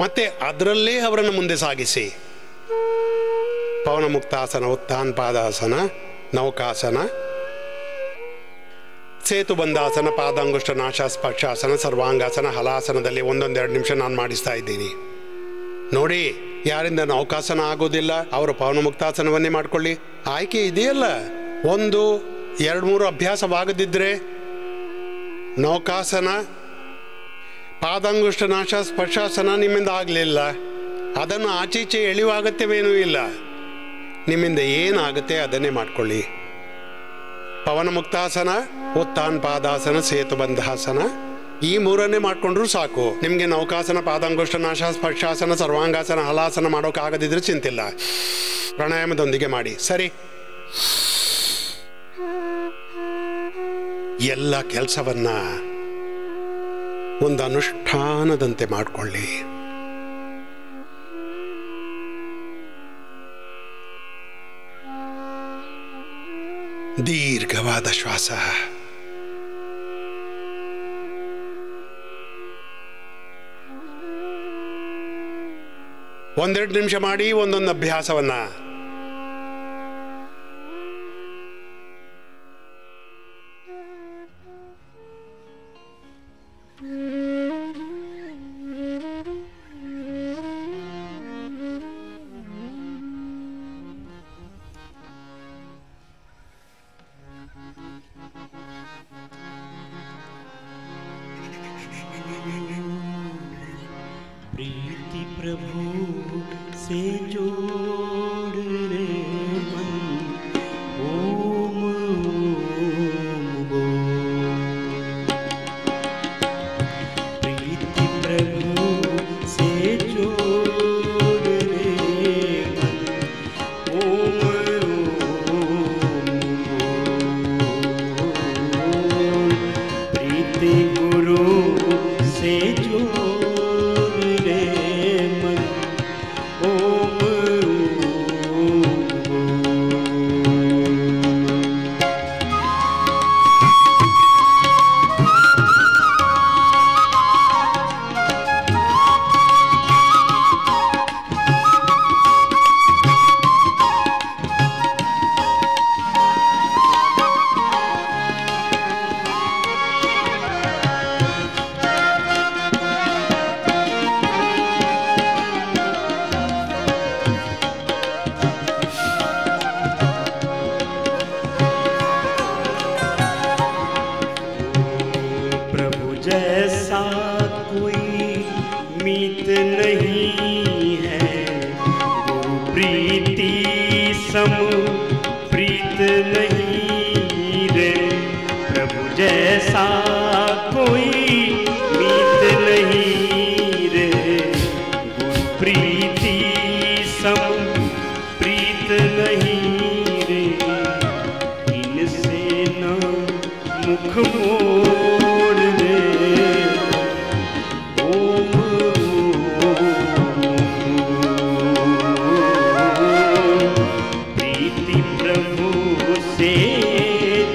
ಮತ್ತೆ ಅದರಲ್ಲೇ ಅವರನ್ನು ಮುಂದೆ ಸಾಗಿಸಿ ಪವನಮುಕ್ತಾಸನ, ಉತ್ಥಾನಪಾದಾಸನ, ನೌಕಾಸನ, ಸೇತುಬಂಧಾಸನ, ಪಾದಾಂಗುಷ್ಟ ನಾಶ ಸ್ಪರ್ಶಾಸನ, ಸರ್ವಾಂಗಾಸನ, ಹಲಾಸನದಲ್ಲಿ ಒಂದೊಂದೆರಡು ನಿಮಿಷ ನಾನು ಮಾಡಿಸ್ತಾ ಇದ್ದೀನಿ ನೋಡಿ. ಯಾರಿಂದ ನೌಕಾಸನ ಆಗೋದಿಲ್ಲ ಅವರು ಪವನಮುಕ್ತಾಸನವನ್ನೇ ಮಾಡಿಕೊಳ್ಳಿ. ಆಯ್ಕೆ ಇದೆಯಲ್ಲ, 1, 2, 3 ಅಭ್ಯಾಸವಾಗದಿದ್ದರೆ ನೌಕಾಸನ, ಪಾದಾಂಗುಷ್ಟ ನಾಶ ಸ್ಪರ್ಶಾಸನ ನಿಮ್ಮಿಂದ ಆಗಲಿಲ್ಲ, ಅದನ್ನು ಆಚೀಚೆ ಎಳೆಯುವ ಅಗತ್ಯವೇನೂ ಇಲ್ಲ. ನಿಮ್ಮಿಂದ ಏನಾಗುತ್ತೆ ಅದನ್ನೇ ಮಾಡಿಕೊಳ್ಳಿ. ಪವನಮುಕ್ತಾಸನ, ಉತ್ಥಾನಪಾದಾಸನ, ಸೇತುಬಂಧಾಸನ ಈ 3 ಮಾಡಿಕೊಂಡ್ರೂ ಸಾಕು. ನಿಮಗೆ ನೌಕಾಸನ, ಪಾದಾಂಗುಷ್ಟ ನಾಶ ಸ್ಪರ್ಶಾಸನ, ಸರ್ವಾಂಗಾಸನ, ಹಲಾಸನ ಮಾಡೋಕ್ಕಾಗದಿದ್ರೆ ಚಿಂತಿಲ್ಲ, ಪ್ರಾಣಾಯಾಮದೊಂದಿಗೆ ಮಾಡಿ. ಸರಿ, ಎಲ್ಲ ಕೆಲಸವನ್ನ ಒಂದು ಅನುಷ್ಠಾನದಂತೆ ಮಾಡಿಕೊಳ್ಳಿ. ದೀರ್ಘವಾದ ಶ್ವಾಸ. ಒಂದೆರಡು ನಿಮಿಷ ಮಾಡಿ ಒಂದೊಂದು ಅಭ್ಯಾಸವನ್ನ. प्रीति प्रभु से जोड़ रे मन, ओम ओम बोल। प्रीति प्रभु से जोड़ रे मन, ओम ओम बोल। प्रीति गुरु से जोड़ जैसा कोई मीत नहीं है, गुरु प्रीति सम प्रीत नहीं रे। प्रभु जैसा कोई मीत नहीं रे, गुरु प्रीति सम प्रीत नहीं रे। इनसे न मुख मोड़ दे, प्रीति प्रभु से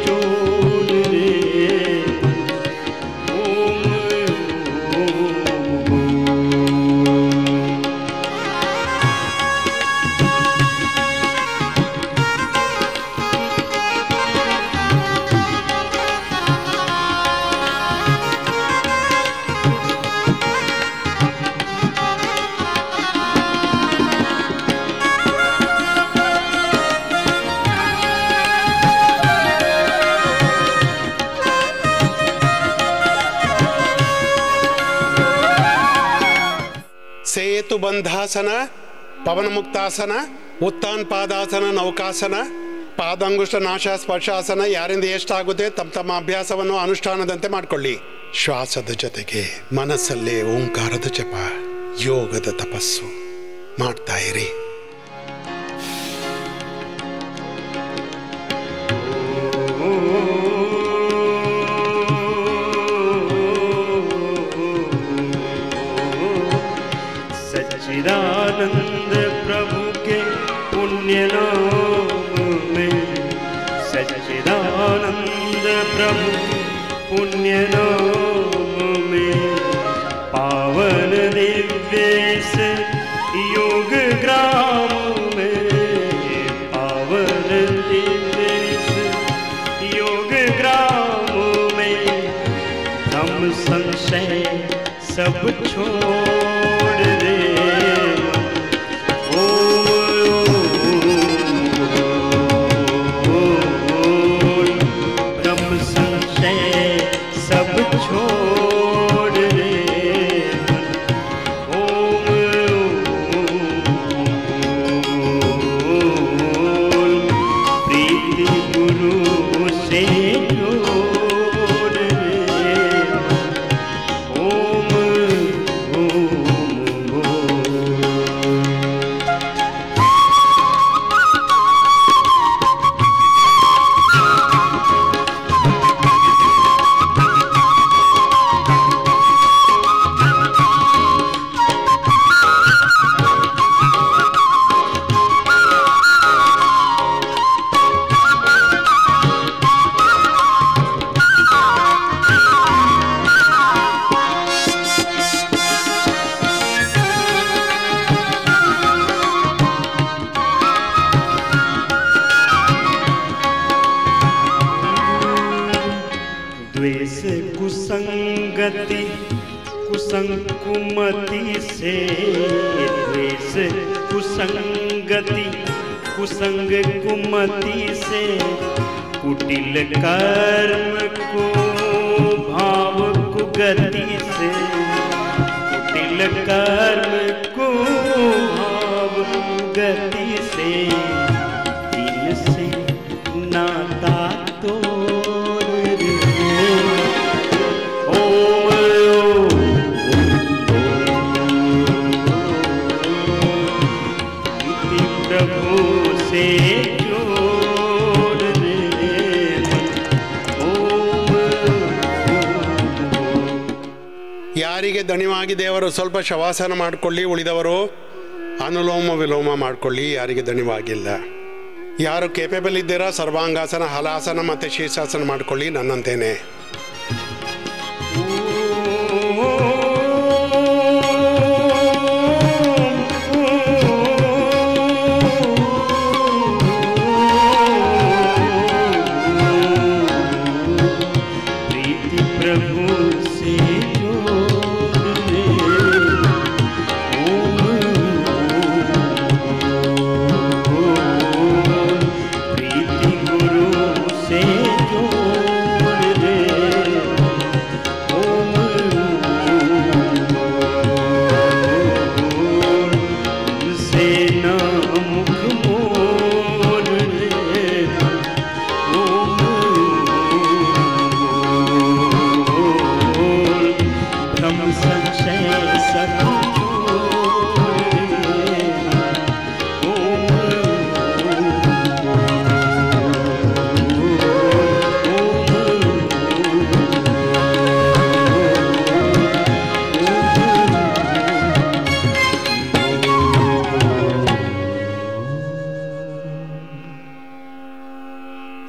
जोड़ रे, ओम ಸೇತುಬಂಧಾಸನ, ಪವನಮುಕ್ತಾಸನ, ಉತ್ಥಾನಪಾದಾಸನ, ನೌಕಾಸನ, ಪಾದಾಂಗುಷ್ಟ ನಾಶ ಸ್ಪರ್ಶಾಸನ ಯಾರಿಂದ ಎಷ್ಟಾಗುತ್ತೆ ತಮ್ಮ ತಮ್ಮ ಅಭ್ಯಾಸವನ್ನು ಅನುಷ್ಠಾನದಂತೆ ಮಾಡಿಕೊಳ್ಳಿ. ಶ್ವಾಸದ ಜೊತೆಗೆ ಮನಸ್ಸಲ್ಲೇ ಓಂಕಾರದ ಜಪ, ಯೋಗದ ತಪಸ್ಸು ಮಾಡ್ತಾ ಇರಿ. सच्चिदानंद प्रभु के पुण्य नाम में, सच्चिदानंद प्रभु पुण्य नाम में, पावन दिव्य से योग ग्राम में, पावन दिव्य से योग ग्राम में, हम संशय सब छोड़ दे। ब्रह्म संशय सब छोड़ दे। प्रीति गुरु से जोड़ दे। द्वेष कुसंगति कुसंकुमति से, द्वेष कुसंगति कुसंग कुमति से, कुटिल कर्म को भाव कुगति से, कुटिल कर्म को भाव कुगति से, दिल से नाता तोड़ दे। प्रभु से जोड़ दे। ಯಾರಿಗೆ ದಣಿವಾಗಿ ದೇವರು ಸ್ವಲ್ಪ ಶವಾಸನ ಮಾಡಿಕೊಳ್ಳಿ, ಉಳಿದವರು ಅನುಲೋಮ ವಿಲೋಮ ಮಾಡಿಕೊಳ್ಳಿ. ಯಾರಿಗೆ ದಣಿವಾಗಿಲ್ಲ, ಯಾರು ಕೇಪೇಬಲ್ ಇದ್ದೀರಾ ಸರ್ವಾಂಗಾಸನ, ಹಲಾಸನ ಮತ್ತು ಶೀರ್ಷಾಸನ ಮಾಡಿಕೊಳ್ಳಿ ನನ್ನಂತೇನೆ.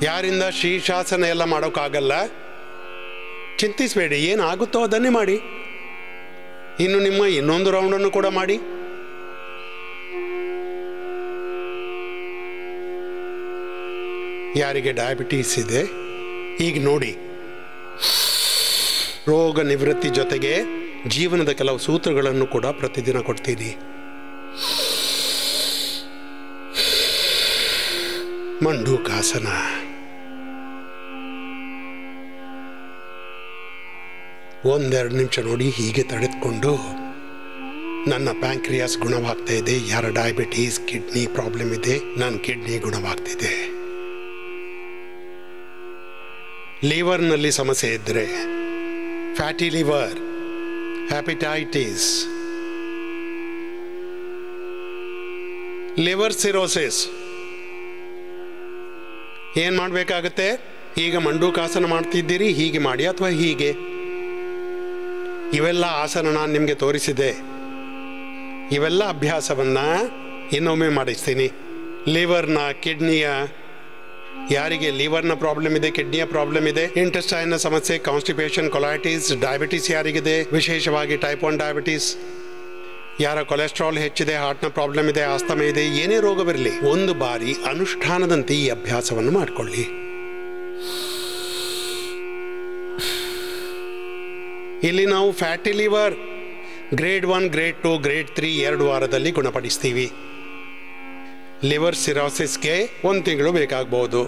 ಯಾರಿಂದ ಶೀರ್ಷಾಸನ ಎಲ್ಲ ಮಾಡೋಕ್ಕಾಗಲ್ಲ, ಚಿಂತಿಸಬೇಡಿ. ಏನಾಗುತ್ತೋ ಅದನ್ನೇ ಮಾಡಿ. ಇನ್ನು ನಿಮ್ಮ ಇನ್ನೊಂದು ರೌಂಡನ್ನು ಕೂಡ ಮಾಡಿ. ಯಾರಿಗೆ ಡಯಾಬಿಟೀಸ್ ಇದೆ, ಈಗ ನೋಡಿ, ರೋಗ ನಿವೃತ್ತಿ ಜೊತೆಗೆ ಜೀವನದ ಕೆಲವು ಸೂತ್ರಗಳನ್ನು ಕೂಡ ಪ್ರತಿದಿನ ಕೊಡ್ತೀನಿ. ಮಂಡೂಕಾಸನ, ಒಂದೆರಡು ನಿಮಿಷ ನೋಡಿ, ಹೀಗೆ ತಡೆದುಕೊಂಡು ನನ್ನ ಪ್ಯಾಂಕ್ರಿಯಾಸ್ ಗುಣವಾಗ್ತಾ ಇದೆ, ಯಾರ ಡಯಾಬಿಟೀಸ್ ಕಿಡ್ನಿ ಪ್ರಾಬ್ಲಮ್ ಇದೆ, ನನ್ನ ಕಿಡ್ನಿ ಗುಣವಾಗ್ತಿದೆ. ಲಿವರ್ನಲ್ಲಿ ಸಮಸ್ಯೆ ಇದ್ದರೆ ಫ್ಯಾಟಿ ಲಿವರ್, ಹ್ಯಾಪಿಟೈಟಿಸ್, ಲಿವರ್ ಸಿರೋಸಿಸ್, ಏನು ಮಾಡಬೇಕಾಗತ್ತೆ? ಈಗ ಮಂಡೂಕಾಸನ ಮಾಡ್ತಿದ್ದೀರಿ, ಹೀಗೆ ಮಾಡಿ ಅಥವಾ ಹೀಗೆ. ಇವೆಲ್ಲ ಆಸನ ನಾನು ನಿಮಗೆ ತೋರಿಸಿದೆ. ಇವೆಲ್ಲ ಅಭ್ಯಾಸವನ್ನು ಇನ್ನೊಮ್ಮೆ ಮಾಡಿಸ್ತೀನಿ. ಲಿವರ್ನ, ಕಿಡ್ನಿಯ, ಯಾರಿಗೆ ಲಿವರ್ನ ಪ್ರಾಬ್ಲಮ್ ಇದೆ, ಕಿಡ್ನಿಯ ಪ್ರಾಬ್ಲಮ್ ಇದೆ, ಇಂಟೆಸ್ಟೈನ್ನ ಸಮಸ್ಯೆ, ಕಾನ್ಸ್ಟಿಪೇಷನ್, ಕೊಲೈಟಿಸ್, ಡಯಾಬಿಟಿಸ್ ಯಾರಿಗಿದೆ, ವಿಶೇಷವಾಗಿ ಟೈಪ್ 1 ಡಯಾಬಿಟಿಸ್, ಯಾರ ಕೊಲೆಸ್ಟ್ರಾಲ್ ಹೆಚ್ಚಿದೆ, ಹಾರ್ಟ್ನ ಪ್ರಾಬ್ಲಮ್ ಇದೆ, ಆಸ್ತಮೆ ಇದೆ, ಏನೇ ರೋಗವಿರಲಿ, ಒಂದು ಬಾರಿ ಅನುಷ್ಠಾನದಂತೆ ಈ ಅಭ್ಯಾಸವನ್ನು ಮಾಡಿಕೊಳ್ಳಿ. ಇಲ್ಲಿ ನಾವು fatty liver grade 1, grade 2, grade 3 2 ವಾರದಲ್ಲಿ ಗುಣಪಡಿಸ್ತೀವಿ. ಲಿವರ್ ಸಿರೋಸಿಸ್ಗೆ 1 ತಿಂಗಳು ಬೇಕಾಗಬಹುದು.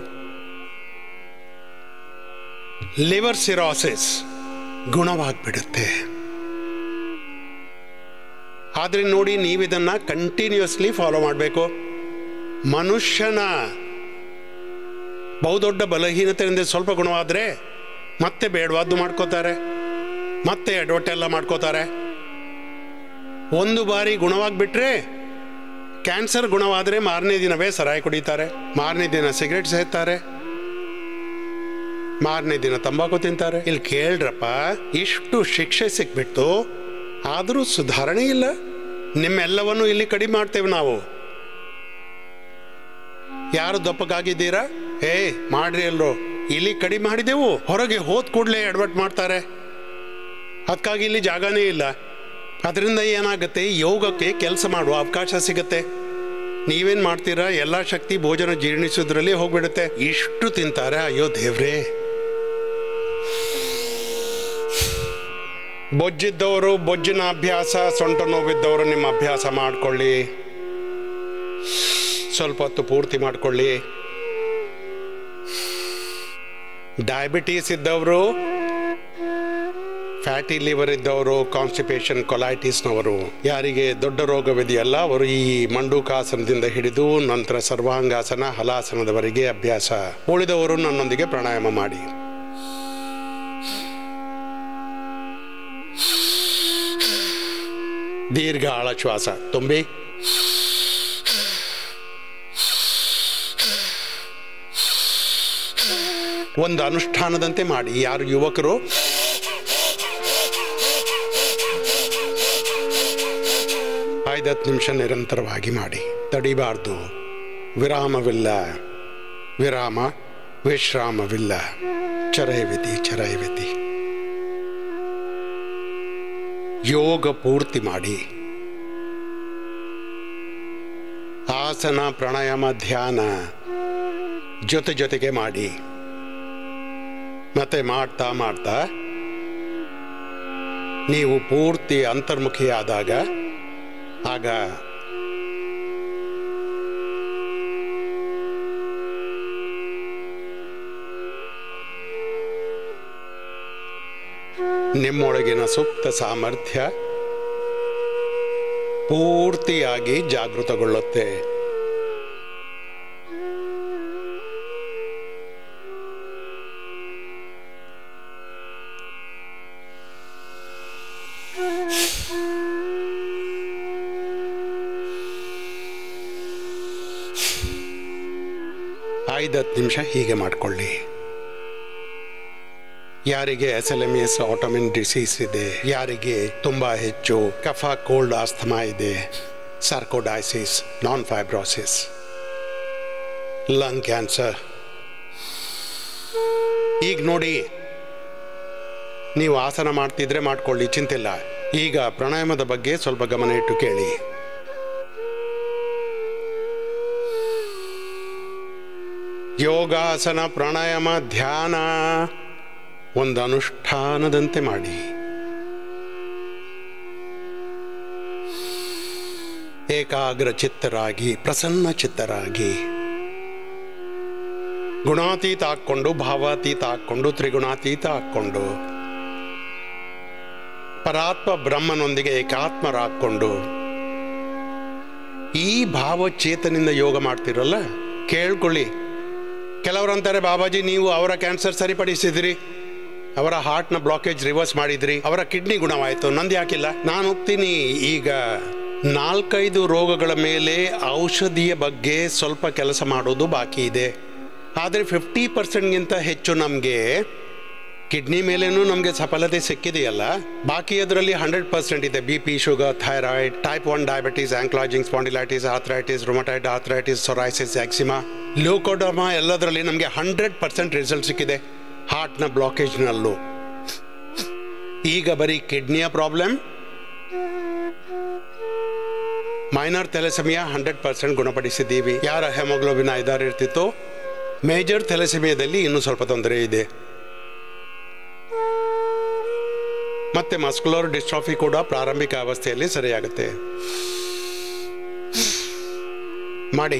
ಲಿವರ್ ಸಿರೋಸಿಸ್ ಗುಣವಾಗಿಬಿಡುತ್ತೆ. ಆದರೆ ನೋಡಿ, ನೀವಿದನ್ನು ಕಂಟಿನ್ಯೂಸ್ಲಿ ಫಾಲೋ ಮಾಡಬೇಕು. ಮನುಷ್ಯನ ಬಹುದೊಡ್ಡ ಬಲಹೀನತೆಯಿಂದ ಸ್ವಲ್ಪ ಗುಣವಾದರೆ ಮತ್ತೆ ಬೇಡವಾದ್ದು ಮಾಡ್ಕೋತಾರೆ, ಮತ್ತೆ ಎಡವಟ್ಟೆಲ್ಲ ಮಾಡ್ಕೋತಾರೆ. ಒಂದು ಬಾರಿ ಗುಣವಾಗಿಬಿಟ್ರೆ, ಕ್ಯಾನ್ಸರ್ ಗುಣವಾದರೆ ಮಾರನೇ ದಿನವೇ ಸರಾಯಿ ಕುಡಿತಾರೆ, ಮಾರನೇ ದಿನ ಸಿಗರೇಟ್ ಸೇರ್ತಾರೆ, ಮಾರನೇ ದಿನ ತಂಬಾಕು ತಿಂತಾರೆ. ಇಲ್ಲಿ ಕೇಳ್ರಪ್ಪ, ಇಷ್ಟು ಶಿಕ್ಷೆ ಸಿಕ್ಬಿಟ್ಟು ಆದರೂ ಸುಧಾರಣೆ ಇಲ್ಲ. ನಿಮ್ಮೆಲ್ಲವನ್ನು ಇಲ್ಲಿ ಕಡಿಮೆ ಮಾಡ್ತೇವೆ ನಾವು. ಯಾರು ದಪ್ಪಕ್ಕಾಗಿದ್ದೀರಾ? ಮಾಡ್ರಿ ಎಲ್ಲರೂ, ಇಲ್ಲಿ ಕಡಿಮೆ ಮಾಡಿದೆವು. ಹೊರಗೆ ಹೋದ ಕೂಡಲೇ ಎಡವಟ್ಟು ಮಾಡ್ತಾರೆ. ಅದಕ್ಕಾಗಿ ಇಲ್ಲಿ ಜಾಗನೇ ಇಲ್ಲ. ಅದರಿಂದ ಏನಾಗುತ್ತೆ, ಯೋಗಕ್ಕೆ ಕೆಲಸ ಮಾಡುವ ಅವಕಾಶ ಸಿಗುತ್ತೆ. ನೀವೇನು ಮಾಡ್ತೀರಾ, ಎಲ್ಲ ಶಕ್ತಿ ಭೋಜನ ಜೀರ್ಣಿಸೋದ್ರಲ್ಲಿ ಹೋಗ್ಬಿಡುತ್ತೆ. ಇಷ್ಟು ತಿಂತಾರೆ, ಅಯ್ಯೋ ದೇವ್ರೇ. ಬೊಜ್ಜಿದ್ದವರು ಬೊಜ್ಜಿನ ಅಭ್ಯಾಸ, ಸೊಂಟ ನೋವಿದ್ದವರು ನಿಮ್ಮ ಅಭ್ಯಾಸ ಮಾಡಿಕೊಳ್ಳಿ. ಸ್ವಲ್ಪ ಹೊತ್ತು ಪೂರ್ತಿ ಮಾಡಿಕೊಳ್ಳಿ. ಡಯಾಬಿಟೀಸ್ ಇದ್ದವರು, ಫ್ಯಾಟಿ ಲಿವರ್ ಇದ್ದವರು, ಕಾನ್ಸ್ಟಿಪೇಷನ್, ಕೊಲೈಟಿಸ್ನವರು, ಯಾರಿಗೆ ದೊಡ್ಡ ರೋಗವಿದೆಯಲ್ಲ ಅವರು ಈ ಮಂಡೂಕಾಸನದಿಂದ ಹಿಡಿದು ನಂತರ ಸರ್ವಾಂಗಾಸನ, ಹಲಾಸನದವರೆಗೆ ಅಭ್ಯಾಸ. ಉಳಿದವರು ನನ್ನೊಂದಿಗೆ ಪ್ರಾಣಾಯಾಮ ಮಾಡಿ. ದೀರ್ಘ ಆಳ ಶ್ವಾಸ ತುಂಬಿ ಒಂದು ಅನುಷ್ಠಾನದಂತೆ ಮಾಡಿ. ಯಾರು ಯುವಕರು 5-10 ನಿಮಿಷ ನಿರಂತರವಾಗಿ ಮಾಡಿ, ತಡಿಬಾರ್ದು. ವಿರಾಮವಿಲ್ಲ, ವಿರಾಮ ವಿಶ್ರಾಮವಿಲ್ಲ. ಚರೈವಿತಿ ಚರೈವಿತಿ. ಯೋಗ ಪೂರ್ತಿ ಮಾಡಿ. ಆಸನ, ಪ್ರಾಣಾಯಾಮ, ಧ್ಯಾನ ಜೊತೆಗೆ ಮಾಡಿ. ಮತ್ತೆ ಮಾಡ್ತಾ ಮಾಡ್ತಾ ನೀವು ಪೂರ್ತಿ ಅಂತರ್ಮುಖಿಯಾದಾಗ ಆಗ ನಿಮ್ಮೊಳಗಿನ ಸುಪ್ತ ಸಾಮರ್ಥ್ಯ ಪೂರ್ತಿಯಾಗಿ ಜಾಗೃತಗೊಳ್ಳುತ್ತೆ. ಐದು 10 ನಿಮಿಷ ಹೀಗೆ ಮಾಡಿಕೊಳ್ಳಿ. ಯಾರಿಗೆ SLMS ಆಟೋಮಿನ್ ಡಿಸೀಸ್ ಇದೆ, ಯಾರಿಗೆ ತುಂಬಾ ಹೆಚ್ಚು ಕಫ, ಕೋಲ್ಡ್, ಆಸ್ತಮಾ ಇದೆ, ಸಾರ್ಕೋಡೈಸಿಸ್, ನಾನ್ ಫೈಬ್ರೋಸಿಸ್, ಲಂಗ್ ಕ್ಯಾನ್ಸರ್, ಈಗ ನೋಡಿ, ನೀವು ಆಸನ ಮಾಡ್ತಿದ್ರೆ ಮಾಡ್ಕೊಳ್ಳಿ, ಚಿಂತಿಲ್ಲ. ಈಗ ಪ್ರಾಣಾಯಾಮದ ಬಗ್ಗೆ ಸ್ವಲ್ಪ ಗಮನ ಇಟ್ಟು ಕೇಳಿ. ಯೋಗಾಸನ, ಪ್ರಾಣಾಯಾಮ, ಧ್ಯಾನ ಒಂದು ಅನುಷ್ಠಾನದಂತೆ ಮಾಡಿ. ಏಕಾಗ್ರ ಚಿತ್ತರಾಗಿ, ಪ್ರಸನ್ನ ಚಿತ್ತರಾಗಿ, ಗುಣಾತೀತ ಹಾಕ್ಕೊಂಡು, ಭಾವಾತೀತ ಹಾಕ್ಕೊಂಡು, ತ್ರಿಗುಣಾತೀತ ಹಾಕ್ಕೊಂಡು, ಪರಾತ್ಮ ಬ್ರಹ್ಮನೊಂದಿಗೆ ಏಕಾತ್ಮರಾಕ್ಕೊಂಡು ಈ ಭಾವಚೇತನಿಂದ ಯೋಗ ಮಾಡ್ತಿರಲ್ಲ, ಕೇಳ್ಕೊಳ್ಳಿ. ಕೆಲವರಂತಾರೆ, ಬಾಬಾಜಿ ನೀವು ಅವರ ಕ್ಯಾನ್ಸರ್ ಸರಿಪಡಿಸಿದ್ರಿ, ಅವರ ಹಾರ್ಟ್ನ ಬ್ಲಾಕೇಜ್ ರಿವರ್ಸ್ ಮಾಡಿದ್ರಿ, ಅವರ ಕಿಡ್ನಿ ಗುಣವಾಯಿತು, ನಂದು ಯಾಕಿಲ್ಲ? ನಾನು ಹೋಗ್ತೀನಿ. ಈಗ 4-5 ರೋಗಗಳ ಮೇಲೆ ಔಷಧಿಯ ಬಗ್ಗೆ ಸ್ವಲ್ಪ ಕೆಲಸ ಮಾಡೋದು ಬಾಕಿ ಇದೆ. ಆದರೆ 50%ಗಿಂತ ಹೆಚ್ಚು ನಮಗೆ ಕಿಡ್ನಿ ಮೇಲೇನೂ ನಮಗೆ ಸಫಲತೆ ಸಿಕ್ಕಿದೆಯಲ್ಲ, ಬಾಕಿ ಅದರಲ್ಲಿ 100% ಇದೆ. B P, sugar, thyroid, type 1 diabetes, ankylosing spondylitis, arthritis, rheumatoid arthritis, psoriasis, eczema, leucoderma ಎಲ್ಲದರಲ್ಲಿ ನಮಗೆ 100% ರಿಸಲ್ಟ್ ಸಿಕ್ಕಿದೆ. ಹಾರ್ಟ್ನ ಬ್ಲಾಕೇಜ್ನಲ್ಲೂ. ಈಗ ಬರೀ ಕಿಡ್ನಿಯ ಪ್ರಾಬ್ಲಮ್, ಮೈನರ್ ಥೆಲಸೆಮಿಯಾ 100% ಗುಣಪಡಿಸಿದ್ದೀವಿ. ಯಾರ ಹೆಮೋಗ್ಲೋಬಿನ್ 5 ಇರ್ತಿತ್ತು, ಮೇಜರ್ ಥೆಲಸೆಮಿಯಾದಲ್ಲಿ ಇನ್ನೂ ಸ್ವಲ್ಪ ತೊಂದರೆ ಇದೆ. ಮತ್ತೆ ಮಸ್ಕ್ಯುಲರ್ ಡಿಸ್ಟ್ರಾಫಿ ಕೂಡ ಪ್ರಾರಂಭಿಕ ಅವಸ್ಥೆಯಲ್ಲಿ ಸರಿಯಾಗುತ್ತೆ. ಮಾಡಿ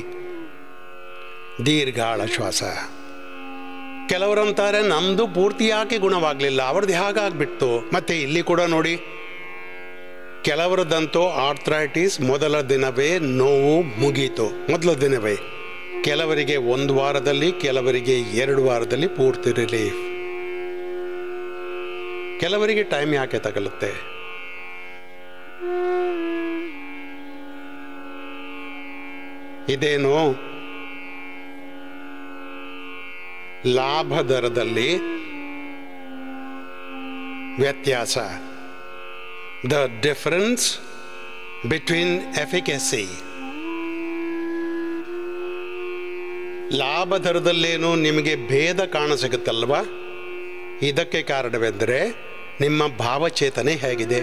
ದೀರ್ಘಾಳ ಶ್ವಾಸ. ಕೆಲವರಂತಾರೆ ನಮ್ದು ಪೂರ್ತಿಯಾಗಿ ಗುಣವಾಗಲಿಲ್ಲ, ಅವ್ರದ್ದು ಹಾಗಾಗ್ಬಿಟ್ಟು. ಮತ್ತೆ ಇಲ್ಲಿ ಕೂಡ ನೋಡಿ, ಕೆಲವರದಂತೂ ಆರ್ಥರೈಟಿಸ್ ಮೊದಲ ದಿನವೇ ನೋವು ಮುಗೀತು, ಮೊದಲ ದಿನವೇ. ಕೆಲವರಿಗೆ 1 ವಾರದಲ್ಲಿ, ಕೆಲವರಿಗೆ 2 ವಾರದಲ್ಲಿ ಪೂರ್ತಿ ರಿಲೀಫ್. ಕೆಲವರಿಗೆ ಟೈಮ್ ಯಾಕೆ ತಗಲುತ್ತೆ? ಇದೇನು ಲಾಭ ದರದಲ್ಲಿ ವ್ಯತ್ಯಾಸ. The difference between efficacy. ಲಾಭ ದರದಲ್ಲೇನು ನಿಮಗೆ ಭೇದ ಕಾಣಸಿಗುತ್ತಲ್ವಾ? ಇದಕ್ಕೆ ಕಾರಣವೆಂದರೆ ನಿಮ್ಮ ಭಾವಚೇತನೆ ಹೇಗಿದೆ.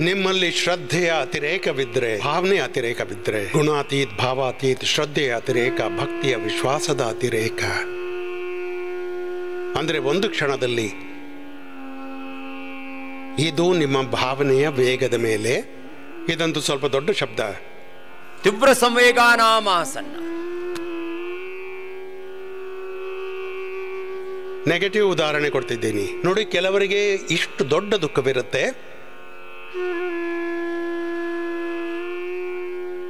ನಿಮ್ಮಲ್ಲಿ ಶ್ರದ್ಧೆಯ ಅತಿರೇಕವಿದ್ರೆ, ಭಾವನೆ ಅತಿರೇಕವಿದ್ರೆ, ಗುಣಾತೀತ್, ಭಾವಾತೀತ್, ಶ್ರದ್ಧೆಯ ಅತಿರೇಕ, ಭಕ್ತಿಯ ವಿಶ್ವಾಸದ ಅತಿರೇಕ, ಅಂದರೆ ಒಂದು ಕ್ಷಣದಲ್ಲಿ ಇದು ನಿಮ್ಮ ಭಾವನೆಯ ವೇಗದ ಮೇಲೆ. ಇದಂತೂ ಸ್ವಲ್ಪ ದೊಡ್ಡ ಶಬ್ದ. ತೀವ್ರ ಸಂವೇಗಾನಾಮಾಸನ್ನ. ನೆಗೆಟಿವ್ ಉದಾಹರಣೆ ಕೊಡ್ತಿದ್ದೀನಿ ನೋಡಿ. ಕೆಲವರಿಗೆ ಇಷ್ಟು ದೊಡ್ಡ ದುಃಖವಿರುತ್ತೆ.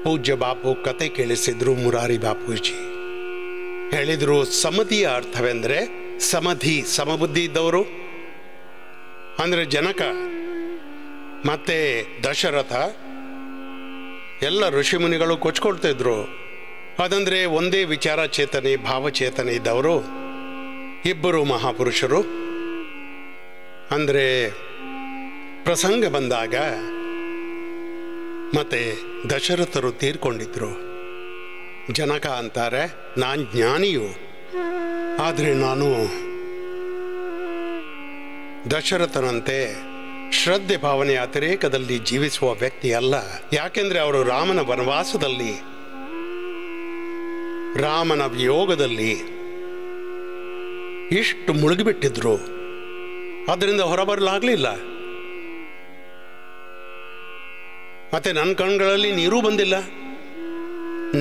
ಪೂಜ್ಯ ಬಾಪು ಕತೆ ಕೇಳಿಸಿದ್ರು. ಮುರಾರಿ ಬಾಪೂಜಿ ಹೇಳಿದ್ರು, ಸಮಧಿಯ ಅರ್ಥವೆಂದರೆ ಸಮಧಿ, ಸಮಬುದ್ಧಿ ಇದ್ದವರು. ಅಂದರೆ ಜನಕ ಮತ್ತೆ ದಶರಥ ಎಲ್ಲ ಋಷಿಮುನಿಗಳು ಕೊಚ್ಕೊಳ್ತಿದ್ರು. ಅದಂದರೆ ಒಂದೇ ವಿಚಾರ ಚೇತನೆ, ಭಾವಚೇತನೆ ಇದ್ದವರು. ಇಬ್ಬರು ಮಹಾಪುರುಷರು. ಅಂದರೆ ಪ್ರಸಂಗ ಬಂದಾಗ ಮತ್ತೆ ದಶರಥರು ತೀರ್ಕೊಂಡಿದ್ರು. ಜನಕ ಅಂತಾರೆ, ನಾನು ಜ್ಞಾನಿಯು, ಆದರೆ ನಾನು ದಶರಥನಂತೆ ಶ್ರದ್ಧೆ ಭಾವನೆ ಅತಿರೇಕದಲ್ಲಿ ಜೀವಿಸುವ ವ್ಯಕ್ತಿ ಅಲ್ಲ. ಯಾಕೆಂದ್ರೆ ಅವರು ರಾಮನ ವನವಾಸದಲ್ಲಿ, ರಾಮನ ವಿಯೋಗದಲ್ಲಿ ಇಷ್ಟು ಮುಳುಗಿಬಿಟ್ಟಿದ್ರು. ಅದರಿಂದ ಹೊರಬರಲಾಗಲಿಲ್ಲ. ಮತ್ತೆ ನನ್ನ ಕಣ್ಗಳಲ್ಲಿ ನೀರೂ ಬಂದಿಲ್ಲ.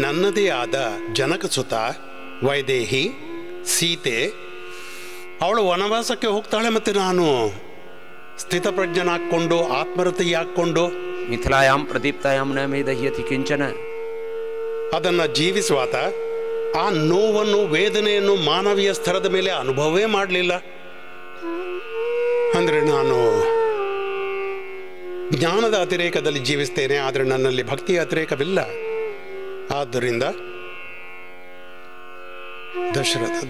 ನನ್ನದೇ ಆದ ಜನಕಸುತ ವೈದೇಹಿ ಸೀತೆ, ಅವಳು ವನವಾಸಕ್ಕೆ ಹೋಗ್ತಾಳೆ. ಮತ್ತೆ ನಾನು ಸ್ಥಿತಪ್ರಜ್ಞನಾಕ್ಕೊಂಡು ಆತ್ಮರತಿಯಾಕ್ಕೊಂಡು ಮಿಥಿಲಾಯಾಮ್ ಪ್ರದೀಪ್ತಾಯಾಮ್ ನ ಮೇದಹ್ಯತಿ ಕಿಂಚನ ಅದನ್ನು ಜೀವಿಸುವಾತ ಆ ನೋವನ್ನು, ವೇದನೆಯನ್ನು ಮಾನವೀಯ ಸ್ತರದ ಮೇಲೆ ಅನುಭವವೇ ಮಾಡಲಿಲ್ಲ. ಅಂದರೆ ನಾನು ಜ್ಞಾನದ ಅತಿರೇಕದಲ್ಲಿ ಜೀವಿಸ್ತೇನೆ, ಆದರೆ ನನ್ನಲ್ಲಿ ಭಕ್ತಿಯ ಅತಿರೇಕವಿಲ್ಲ. ಆದ್ದರಿಂದ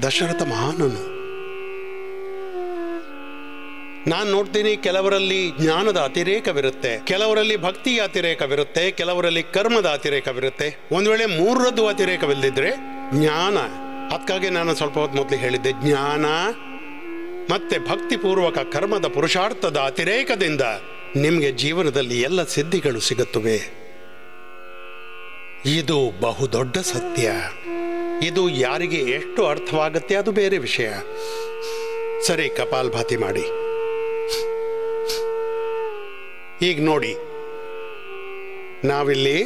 ದಶರಥ ಮಹಾನನು. ನಾನು ನೋಡ್ತೀನಿ, ಕೆಲವರಲ್ಲಿ ಜ್ಞಾನದ ಅತಿರೇಕವಿರುತ್ತೆ, ಕೆಲವರಲ್ಲಿ ಭಕ್ತಿಯ ಅತಿರೇಕವಿರುತ್ತೆ, ಕೆಲವರಲ್ಲಿ ಕರ್ಮದ ಅತಿರೇಕವಿರುತ್ತೆ. ಒಂದು ವೇಳೆ 3ರದ್ದು ಅತಿರೇಕವಿಲ್ಲದಿದ್ರೆ ಜ್ಞಾನ, ಅದಕ್ಕಾಗಿ ನಾನು ಸ್ವಲ್ಪ ಹೊತ್ತು ಮೊದಲು ಹೇಳಿದ್ದೆ, ಜ್ಞಾನ ಮತ್ತೆ ಭಕ್ತಿಪೂರ್ವಕ ಕರ್ಮದ ಪುರುಷಾರ್ಥದ ಅತಿರೇಕದಿಂದ ನಿಮಗೆ ಜೀವನದಲ್ಲಿ ಎಲ್ಲ ಸಿದ್ಧಿಗಳು ಸಿಗುತ್ತವೆ. ಇದು ಬಹುದೊಡ್ಡ ಸತ್ಯ. ಇದು ಯಾರಿಗೆ ಎಷ್ಟು ಅರ್ಥವಾಗುತ್ತೆ ಅದು ಬೇರೆ ವಿಷಯ. ಸರಿ, ಕಪಾಲಭಾತಿ ಮಾಡಿ. ಈಗ ನೋಡಿ, ನಾವಿಲ್ಲಿ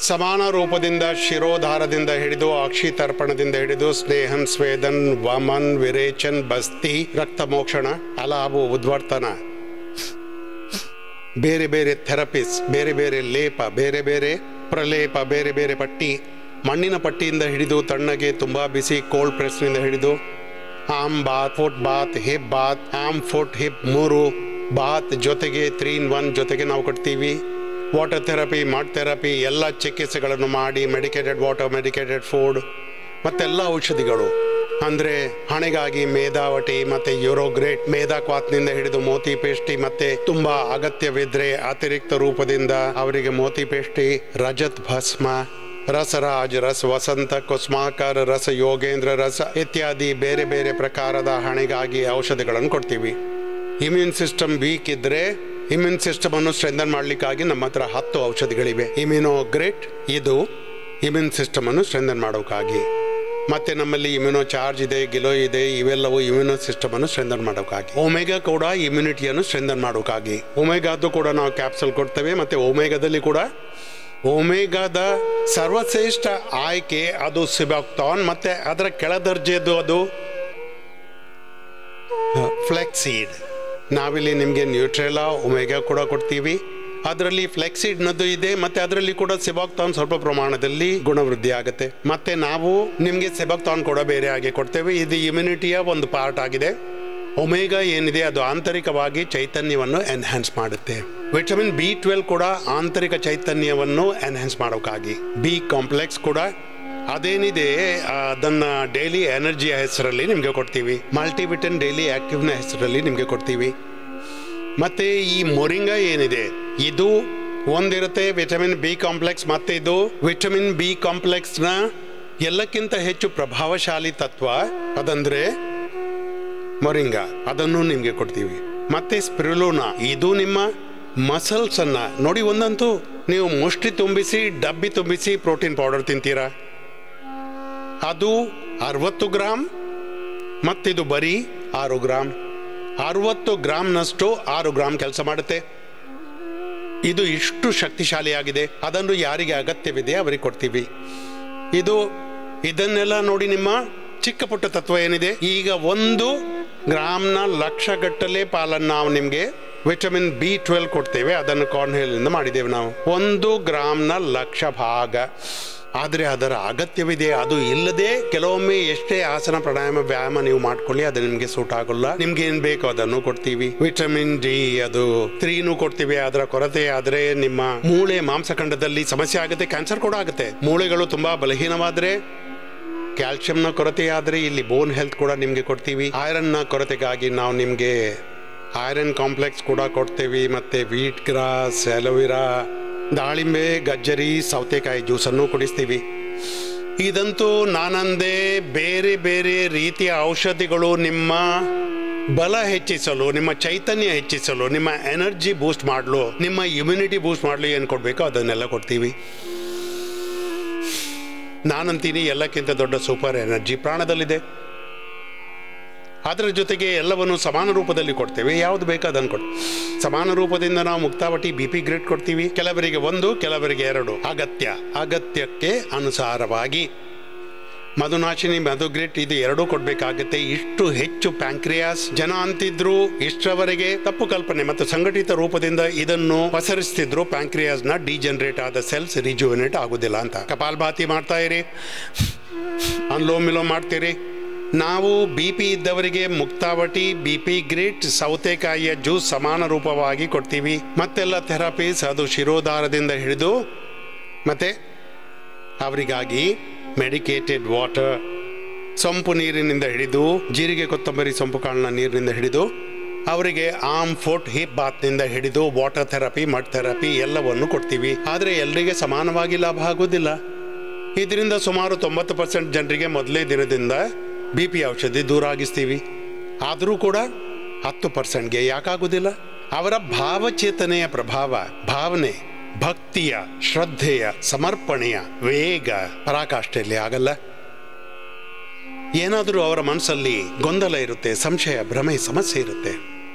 ಸಮಾನ ರೂಪದಿಂದ, ಶಿರೋಧಾರದಿಂದ ಹಿಡಿದು, ಅಕ್ಷಿತರ್ಪಣದಿಂದ ಹಿಡಿದು, ಸ್ನೇಹನ್, ಸ್ವೇದನ್, ವಮನ್, ವಿರೇಚನ್, ಬಸ್ತಿ, ರಕ್ತ ಮೋಕ್ಷಣ, ಅಲಾಭು, ಉದ್ವರ್ತನ, ಬೇರೆ ಬೇರೆ ಥೆರಪಿಸ್, ಬೇರೆ ಬೇರೆ ಲೇಪ, ಬೇರೆ ಬೇರೆ ಪ್ರಲೇಪ, ಬೇರೆ ಬೇರೆ ಪಟ್ಟಿ, ಮಣ್ಣಿನ ಪಟ್ಟಿಯಿಂದ ಹಿಡಿದು ತಣ್ಣಗೆ ತುಂಬ ಬಿಸಿ ಕೋಲ್ಡ್ ಪ್ರೆಸ್ನಿಂದ ಹಿಡಿದು arm bath, foot bath, hip bath, arm foot hip 3 bath ಜೊತೆಗೆ 3 in 1 ಜೊತೆಗೆ ನಾವು ಕೊಡ್ತೀವಿ. ವಾಟರ್ ಥೆರಪಿ, ಮಡ್ ಥೆರಪಿ ಎಲ್ಲ ಚಿಕಿತ್ಸೆಗಳನ್ನು ಮಾಡಿ ಮೆಡಿಕೇಟೆಡ್ ವಾಟರ್, ಮೆಡಿಕೇಟೆಡ್ ಫುಡ್ ಮತ್ತೆಲ್ಲ ಔಷಧಿಗಳು ಅಂದರೆ ಹಣೆಗಾಗಿ ಮೇದಾವಟಿ ಮತ್ತು ಯೂರೋಗ್ರೇಟ್, ಮೇದಾಕ್ವಾತ್ನಿಂದ ಹಿಡಿದು ಮೋತಿ ಪೇಸ್ಟಿ, ಮತ್ತೆ ತುಂಬಾ ಅಗತ್ಯವಿದ್ರೆ ಅತಿರಿಕ್ತ ರೂಪದಿಂದ ಅವರಿಗೆ ಮೋತಿ ಪೇಸ್ಟಿ, ರಜತ್ ಭಸ್ಮ, ರಸರಾಜ್ ರಸ, ವಸಂತ ಕುಸ್ಮಾಕರ್ ರಸ, ಯೋಗೇಂದ್ರ ರಸ ಇತ್ಯಾದಿ ಬೇರೆ ಬೇರೆ ಪ್ರಕಾರದ ಹಣೆಗಾಗಿ ಔಷಧಿಗಳನ್ನು ಕೊಡ್ತೀವಿ. ಇಮ್ಯೂನ್ ಸಿಸ್ಟಮ್ ವೀಕ್ ಇದ್ರೆ ಇಮ್ಯೂನ್ ಸಿಸ್ಟಮ್ ಅನ್ನು ಸ್ಟ್ರೆಂಥನ್ ಮಾಡಲಿಕ್ಕಾಗಿ ನಮ್ಮ ಹತ್ರ 10 ಔಷಧಿಗಳಿವೆ. ಇಮ್ಯುನೋಗ್ರೇಟ್ ಇದು ಇಮ್ಯೂನ್ ಸಿಸ್ಟಮ್ ಅನ್ನು ಸ್ಟ್ರೆಂಥನ್ ಮಾಡೋಕ್ಕಾಗಿ. ಮತ್ತೆ ನಮ್ಮಲ್ಲಿ ಇಮ್ಯುನೋ ಚಾರ್ಜ್ ಇದೆ, ಗಿಲೋ ಇದೆ, ಇವೆಲ್ಲವೂ ಇಮ್ಯುನೋ ಸಿಸ್ಟಮ್ ಅನ್ನು ಸ್ಟ್ರೆಂಥನ್ ಮಾಡೋಕ್ಕಾಗಿ. ಒಮೆಗಾ ಕೂಡ ಇಮ್ಯುನಿಟಿಯನ್ನು ಸ್ಟ್ರೆಂಥನ್ ಮಾಡೋಕ್ಕಾಗಿ. ಒಮೆಗಾದ್ದು ಕೂಡ ನಾವು ಕ್ಯಾಪ್ಸೂಲ್ ಕೊಡ್ತೇವೆ. ಮತ್ತೆ ಒಮೆಗಾದಲ್ಲಿ ಕೂಡ ಒಮೆಗಾದ ಸರ್ವಶ್ರೇಷ್ಠ ಆಯ್ಕೆ ಅದು ಸಿಬಾಕ್ಟಾನ್, ಮತ್ತೆ ಅದರ ಕೆಳದರ್ಜೆದು ಅದು ಫ್ಲೆಕ್ಸೀಡ್. ನಾವಿಲ್ಲಿ ನಿಮಗೆ ನ್ಯೂಟ್ರೆಲಾ ಒಮೆಗಾ ಕೂಡ ಕೊಡ್ತೀವಿ. ಅದರಲ್ಲಿ ಫ್ಲೆಕ್ಸಿಡ್ನದ್ದು ಇದೆ, ಮತ್ತೆ ಅದರಲ್ಲಿ ಕೂಡ ಸೆಬಾಕ್ತಾನ್ ಸ್ವಲ್ಪ ಪ್ರಮಾಣದಲ್ಲಿ ಗುಣವೃದ್ಧಿ ಆಗುತ್ತೆ. ಮತ್ತೆ ನಾವು ನಿಮಗೆ ಸೆಬಾಕ್ತಾನ್ ಕೂಡ ಬೇರೆ ಆಗಿ ಕೊಡ್ತೇವೆ. ಇದು ಇಮ್ಯುನಿಟಿಯ ಒಂದು ಪಾರ್ಟ್ ಆಗಿದೆ. ಒಮೆಗಾ ಏನಿದೆ ಅದು ಆಂತರಿಕವಾಗಿ ಚೈತನ್ಯವನ್ನು ಎನ್ಹ್ಯಾನ್ಸ್ ಮಾಡುತ್ತೆ. ವಿಟಮಿನ್ B12 ಕೂಡ ಆಂತರಿಕ ಚೈತನ್ಯವನ್ನು ಎನ್ಹ್ಯಾನ್ಸ್ ಮಾಡೋಕ್ಕಾಗಿ. ಬಿ ಕಾಂಪ್ಲೆಕ್ಸ್ ಕೂಡ ಅದೇನಿದೆ ಅದನ್ನ ಡೈಲಿ ಎನರ್ಜಿಯ ಹೆಸರಲ್ಲಿ ನಿಮಗೆ ಕೊಡ್ತೀವಿ. ಮಲ್ಟಿವಿಟಮಿನ್ ಡೈಲಿ ಆಕ್ಟಿವ್ನ ಹೆಸರಲ್ಲಿ ನಿಮಗೆ ಕೊಡ್ತೀವಿ. ಮತ್ತೆ ಈ ಮೊರಿಂಗಾ ಏನಿದೆ ಇದು ಒಂದಿರುತ್ತೆ ವಿಟಮಿನ್ ಬಿ ಕಾಂಪ್ಲೆಕ್ಸ್. ಮತ್ತೆ ಇದು ವಿಟಮಿನ್ ಬಿ ಕಾಂಪ್ಲೆಕ್ಸ್ನ ಎಲ್ಲಕ್ಕಿಂತ ಹೆಚ್ಚು ಪ್ರಭಾವಶಾಲಿ ತತ್ವ ಅದಂದ್ರೆ ಮೊರಿಂಗಾ, ಅದನ್ನು ನಿಮಗೆ ಕೊಡ್ತೀವಿ. ಮತ್ತೆ ಸ್ಪಿರುಲುನಾ ಇದು ನಿಮ್ಮ ಮಸಲ್ಸ್ ಅನ್ನ ನೋಡಿ. ಒಂದಂತೂ ನೀವು ಮುಷ್ಟಿ ತುಂಬಿಸಿ ಡಬ್ಬಿ ತುಂಬಿಸಿ ಪ್ರೋಟೀನ್ ಪೌಡರ್ ತಿಂತೀರಾ, ಅದು 60 ಗ್ರಾಮ್, ಮತ್ತಿದು ಬರೀ 6 ಗ್ರಾಮ್. 60 ಗ್ರಾಮ್ನಷ್ಟು 6 ಗ್ರಾಮ್ ಕೆಲಸ ಮಾಡುತ್ತೆ. ಇದು ಇಷ್ಟು ಶಕ್ತಿಶಾಲಿಯಾಗಿದೆ. ಅದನ್ನು ಯಾರಿಗೆ ಅಗತ್ಯವಿದೆ ಅವರಿಗೆ ಕೊಡ್ತೀವಿ. ಇದನ್ನೆಲ್ಲ ನೋಡಿ ನಿಮ್ಮ ಚಿಕ್ಕ ಪುಟ್ಟ ತತ್ವ ಏನಿದೆ. ಈಗ 1 ಗ್ರಾಮ್ನ ಲಕ್ಷಗಟ್ಟಲೆ ಪಾಲನ್ನು ನಾವು ನಿಮಗೆ ವಿಟಮಿನ್ B12 ಕೊಡ್ತೇವೆ. ಅದನ್ನು ಕಾರ್ನ್ಹೇಲಿಂದ ಮಾಡಿದ್ದೇವೆ ನಾವು. 1 ಗ್ರಾಮ್ನ 1,00,000 ಭಾಗ. ಆದರೆ ಅದರ ಅಗತ್ಯವಿದೆ. ಅದು ಇಲ್ಲದೆ ಕೆಲವೊಮ್ಮೆ ಎಷ್ಟೇ ಆಸನ ಪ್ರಾಣಾಯಾಮ ವ್ಯಾಯಾಮ ನೀವು ಮಾಡ್ಕೊಳ್ಳಿ, ಅದು ನಿಮಗೆ ಸೂಟ್ ಆಗೋಲ್ಲ. ನಿಮ್ಗೆ ಏನ್ ಬೇಕೋ ಅದನ್ನು ಕೊಡ್ತೀವಿ. ವಿಟಮಿನ್ ಡಿ ಅದು 3 ಕೊಡ್ತೀವಿ. ಅದರ ಕೊರತೆ ಆದ್ರೆ ನಿಮ್ಮ ಮೂಳೆ ಮಾಂಸಖಂಡದಲ್ಲಿ ಸಮಸ್ಯೆ ಆಗುತ್ತೆ, ಕ್ಯಾನ್ಸರ್ ಕೂಡ ಆಗುತ್ತೆ. ಮೂಳೆಗಳು ತುಂಬಾ ಬಲಹೀನವಾದ್ರೆ, ಕ್ಯಾಲ್ಸಿಯಂನ ಕೊರತೆ ಆದ್ರೆ ಇಲ್ಲಿ ಬೋನ್ ಹೆಲ್ತ್ ಕೂಡ ನಿಮ್ಗೆ ಕೊಡ್ತೀವಿ. ಐರನ್ನ ಕೊರತೆಗಾಗಿ ನಾವು ನಿಮ್ಗೆ ಐರನ್ ಕಾಂಪ್ಲೆಕ್ಸ್ ಕೂಡ ಕೊಡ್ತೇವೆ. ಮತ್ತೆ ವೀಟ್ ಗ್ರಾಸ್, ಅಲೋವೆರಾ, ದಾಳಿಂಬೆ, ಗಜ್ಜರಿ, ಸೌತೆಕಾಯಿ ಜ್ಯೂಸನ್ನು ಕುಡಿಸ್ತೀವಿ. ಇದಂತೂ ನಾನಂದೇ ಬೇರೆ ಬೇರೆ ರೀತಿಯ ಔಷಧಿಗಳು ನಿಮ್ಮ ಬಲ ಹೆಚ್ಚಿಸಲು, ನಿಮ್ಮ ಚೈತನ್ಯ ಹೆಚ್ಚಿಸಲು, ನಿಮ್ಮ ಎನರ್ಜಿ ಬೂಸ್ಟ್ ಮಾಡಲು, ನಿಮ್ಮ ಇಮ್ಯುನಿಟಿ ಬೂಸ್ಟ್ ಮಾಡಲು ಏನು ಕೊಡಬೇಕೋ ಅದನ್ನೆಲ್ಲ ಕೊಡ್ತೀವಿ. ನಾನಂತೀನಿ ಎಲ್ಲಕ್ಕಿಂತ ದೊಡ್ಡ ಸೂಪರ್ ಎನರ್ಜಿ ಪ್ರಾಣದಲ್ಲಿದೆ. ಅದರ ಜೊತೆಗೆ ಎಲ್ಲವನ್ನು ಸಮಾನ ರೂಪದಲ್ಲಿ ಕೊಡ್ತೇವೆ. ಯಾವುದು ಬೇಕೋ ಅದನ್ನು ಕೊಡ್ತೀವಿ. ಸಮಾನ ರೂಪದಿಂದ ನಾವು ಮುಕ್ತಾವಟಿ BP ಗ್ರೇಡ್ ಕೊಡ್ತೀವಿ. ಕೆಲವರಿಗೆ 1, ಕೆಲವರಿಗೆ 2 ಅಗತ್ಯಕ್ಕೆ ಅನುಸಾರವಾಗಿ. ಮಧುನಾಶಿನಿ, ಮಧುಗ್ರೇಟ್ ಇದು 2 ಕೊಡಬೇಕಾಗುತ್ತೆ. ಇಷ್ಟು ಹೆಚ್ಚು ಪ್ಯಾಂಕ್ರಿಯಾಸ್ ಜನ ಅಂತಿದ್ರು ಇಷ್ಟರವರೆಗೆ ತಪ್ಪು ಕಲ್ಪನೆ ಮತ್ತು ಸಂಘಟಿತ ರೂಪದಿಂದ ಇದನ್ನು ಪಸರಿಸ್ತಿದ್ರು. ಪ್ಯಾಂಕ್ರಿಯಾಸ್ನ ಡಿಜನರೇಟ್ ಆದ ಸೆಲ್ಸ್ ರಿಜುವಿನೇಟ್ ಆಗುದಿಲ್ಲ ಅಂತ. ಕಪಾಲ್ಭಾತಿ ಮಾಡ್ತಾ ಇರಿ, ಅನ್ಲೋಮ್ ವಿಲೋಮ್ ಮಾಡ್ತೀರಿ. ನಾವು BP ಇದ್ದವರಿಗೆ ಮುಕ್ತಾವಟಿ, BP ಗ್ರೇಟ್, ಸೌತೆಕಾಯಿಯ ಜ್ಯೂಸ್ ಸಮಾನ ರೂಪವಾಗಿ ಕೊಡ್ತೀವಿ. ಮತ್ತೆಲ್ಲ ಥೆರಪೀಸ್ ಅದು ಶಿರೋಧಾರದಿಂದ ಹಿಡಿದು ಮತ್ತೆ ಅವರಿಗಾಗಿ ಮೆಡಿಕೇಟೆಡ್ ವಾಟರ್, ಸೊಂಪು ನೀರಿನಿಂದ ಹಿಡಿದು ಜೀರಿಗೆ ಕೊತ್ತಂಬರಿ ಸೊಂಪು ಕಾಳಿನ ನೀರಿನಿಂದ ಹಿಡಿದು ಅವರಿಗೆ ಆರ್ಮ್ ಫುಟ್ ಹಿಪ್ ಬಾತ್ನಿಂದ ಹಿಡಿದು ವಾಟರ್ ಥೆರಪಿ, ಮಡ್ ಥೆರಪಿ ಎಲ್ಲವನ್ನು ಕೊಡ್ತೀವಿ. ಆದರೆ ಎಲ್ಲರಿಗೆ ಸಮಾನವಾಗಿ ಲಾಭ ಆಗೋದಿಲ್ಲ. ಇದರಿಂದ ಸುಮಾರು 90% ಜನರಿಗೆ ಮೊದಲೇ ದಿನದಿಂದ BP ಔಷಧಿ ದೂರ ಆಗಿಸ್ತೀವಿ. ಆದರೂ ಕೂಡ 10%ಗೆ ಯಾಕಾಗೋದಿಲ್ಲ? ಅವರ ಭಾವಚೇತನೆಯ ಪ್ರಭಾವ, ಭಾವನೆ, ಭಕ್ತಿಯ, ಶ್ರದ್ಧೆಯ, ಸಮರ್ಪಣೆಯ ವೇಗ ಪರಾಕಾಷ್ಠೆಯಲ್ಲಿ ಆಗಲ್ಲ. ಏನಾದರೂ ಅವರ ಮನಸ್ಸಲ್ಲಿ ಗೊಂದಲ ಇರುತ್ತೆ, ಸಂಶಯ, ಭ್ರಮೆ, ಸಮಸ್ಯೆ ಇರುತ್ತೆ.